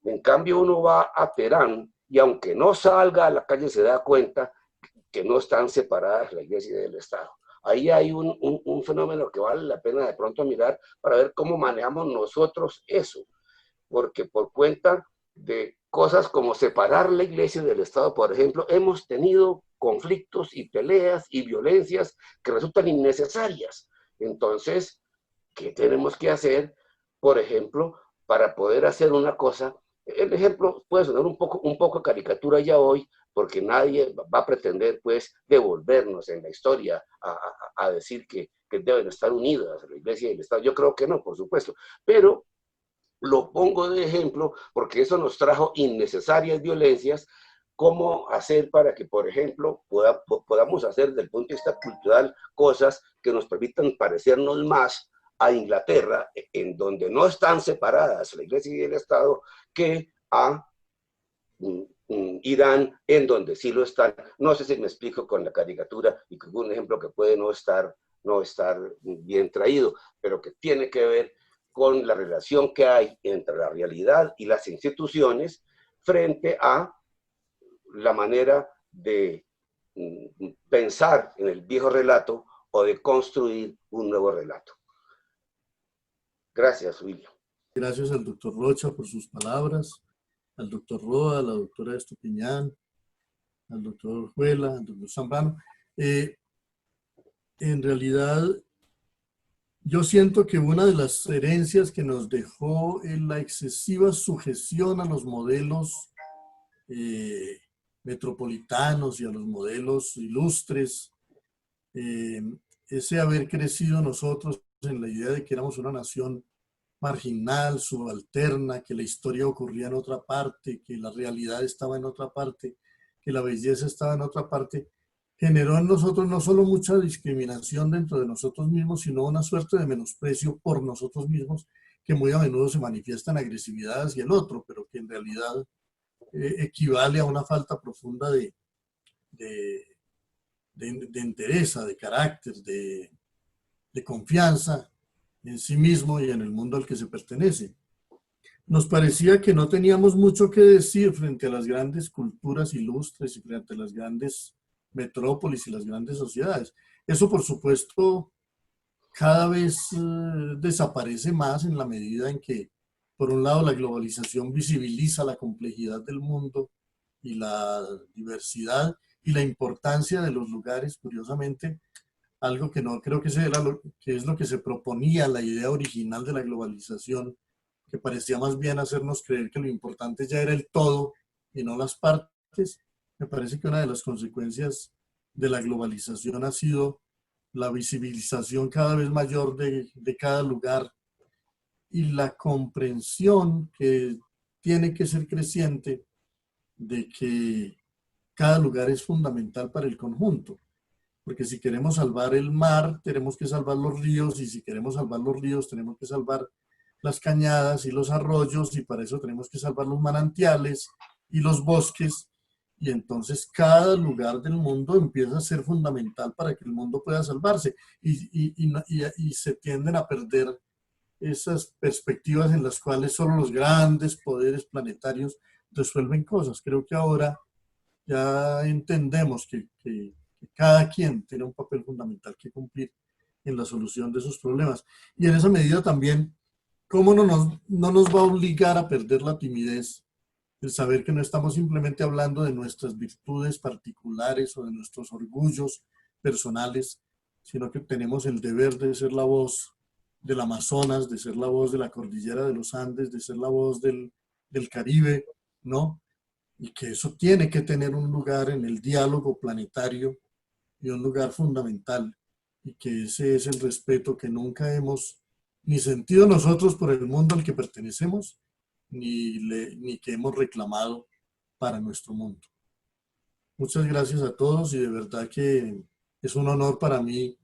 A: En cambio, uno va a Teherán, y aunque no salga a la calle se da cuenta que no están separadas la Iglesia y el Estado. Ahí hay un fenómeno que vale la pena de pronto mirar para ver cómo manejamos nosotros eso, porque por cuenta de cosas como separar la Iglesia del Estado, por ejemplo, hemos tenido conflictos y peleas y violencias que resultan innecesarias. Entonces, ¿qué tenemos que hacer, por ejemplo, para poder hacer una cosa? El ejemplo puede sonar un poco caricatura ya hoy, porque nadie va a pretender, pues, devolvernos en la historia a decir que deben estar unidas la Iglesia y el Estado. Yo creo que no, por supuesto, pero lo pongo de ejemplo porque eso nos trajo innecesarias violencias. ¿Cómo hacer para que, por ejemplo, podamos hacer desde el punto de vista cultural cosas que nos permitan parecernos más a Inglaterra, en donde no están separadas la Iglesia y el Estado, que a Irán, en donde sí lo están? No sé si me explico con la caricatura, y con un ejemplo que puede no estar bien traído, pero que tiene que ver con la relación que hay entre la realidad y las instituciones frente a la manera de pensar en el viejo relato o de construir un nuevo relato. Gracias, William.
B: Gracias al doctor Rocha por sus palabras, al doctor Roa, a la doctora Estupiñán, al doctor Juela, al doctor Zambrano. En realidad, yo siento que una de las herencias que nos dejó es la excesiva sujeción a los modelos metropolitanos y a los modelos ilustres, ese haber crecido nosotros en la idea de que éramos una nación marginal, subalterna, que la historia ocurría en otra parte, que la realidad estaba en otra parte, que la belleza estaba en otra parte, generó en nosotros no solo mucha discriminación dentro de nosotros mismos, sino una suerte de menosprecio por nosotros mismos, que muy a menudo se manifiesta en agresividad hacia el otro, pero que en realidad equivale a una falta profunda de entereza, de carácter, de confianza en sí mismo y en el mundo al que se pertenece. Nos parecía que no teníamos mucho que decir frente a las grandes culturas ilustres y frente a las grandes metrópolis y las grandes sociedades. Eso, por supuesto, cada vez desaparece más en la medida en que, por un lado, la globalización visibiliza la complejidad del mundo y la diversidad y la importancia de los lugares, curiosamente, algo que no creo que, que es lo que se proponía, la idea original de la globalización, que parecía más bien hacernos creer que lo importante ya era el todo y no las partes. Me parece que una de las consecuencias de la globalización ha sido la visibilización cada vez mayor de cada lugar y la comprensión que tiene que ser creciente de que cada lugar es fundamental para el conjunto. Porque si queremos salvar el mar, tenemos que salvar los ríos, y si queremos salvar los ríos, tenemos que salvar las cañadas y los arroyos, y para eso tenemos que salvar los manantiales y los bosques. Y entonces cada lugar del mundo empieza a ser fundamental para que el mundo pueda salvarse. Y se tienden a perder esas perspectivas en las cuales solo los grandes poderes planetarios resuelven cosas. Creo que ahora ya entendemos que cada quien tiene un papel fundamental que cumplir en la solución de esos problemas. Y en esa medida también, ¿cómo no nos va a obligar a perder la timidez? El saber que no estamos simplemente hablando de nuestras virtudes particulares o de nuestros orgullos personales, sino que tenemos el deber de ser la voz del Amazonas, de ser la voz de la cordillera de los Andes, de ser la voz del Caribe, ¿no? Y que eso tiene que tener un lugar en el diálogo planetario y un lugar fundamental, y que ese es el respeto que nunca hemos ni sentido nosotros por el mundo al que pertenecemos, ni que hemos reclamado para nuestro mundo. Muchas gracias a todos, y de verdad que es un honor para mí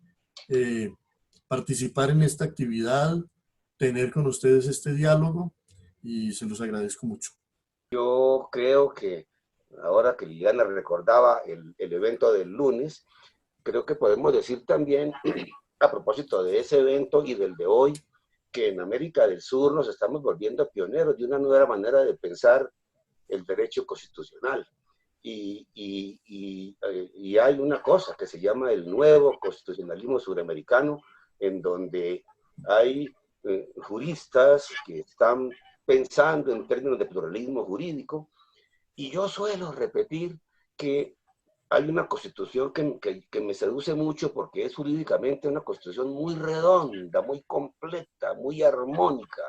B: participar en esta actividad, tener con ustedes este diálogo, y se los agradezco mucho.
A: Yo creo que ahora que Liliana recordaba el evento del lunes, creo que podemos decir también, a propósito de ese evento y del de hoy, que en América del Sur nos estamos volviendo pioneros de una nueva manera de pensar el derecho constitucional. Y hay una cosa que se llama el nuevo constitucionalismo suramericano, en donde hay juristas que están pensando en términos de pluralismo jurídico, y yo suelo repetir que hay una constitución que me seduce mucho porque es jurídicamente una constitución muy redonda, muy completa, muy armónica,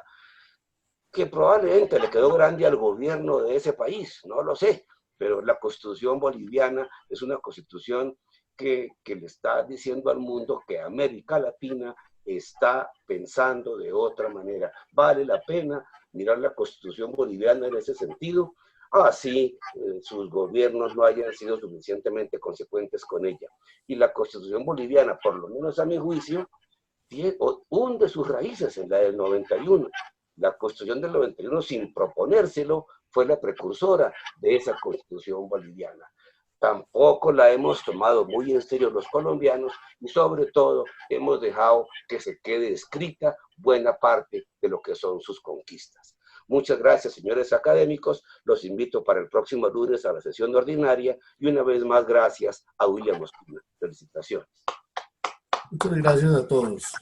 A: que probablemente le quedó grande al gobierno de ese país, no lo sé, pero la constitución boliviana es una constitución que le está diciendo al mundo que América Latina está pensando de otra manera. Vale la pena mirar la constitución boliviana en ese sentido, así sus gobiernos no hayan sido suficientemente consecuentes con ella. Y la constitución boliviana, por lo menos a mi juicio, hunde sus raíces en la del 91. La constitución del 91, sin proponérselo, fue la precursora de esa constitución boliviana. Tampoco la hemos tomado muy en serio los colombianos, y sobre todo hemos dejado que se quede escrita buena parte de lo que son sus conquistas. Muchas gracias, señores académicos. Los invito para el próximo lunes a la sesión ordinaria, y una vez más gracias a William Ospina. Felicitaciones.
B: Muchas gracias a todos.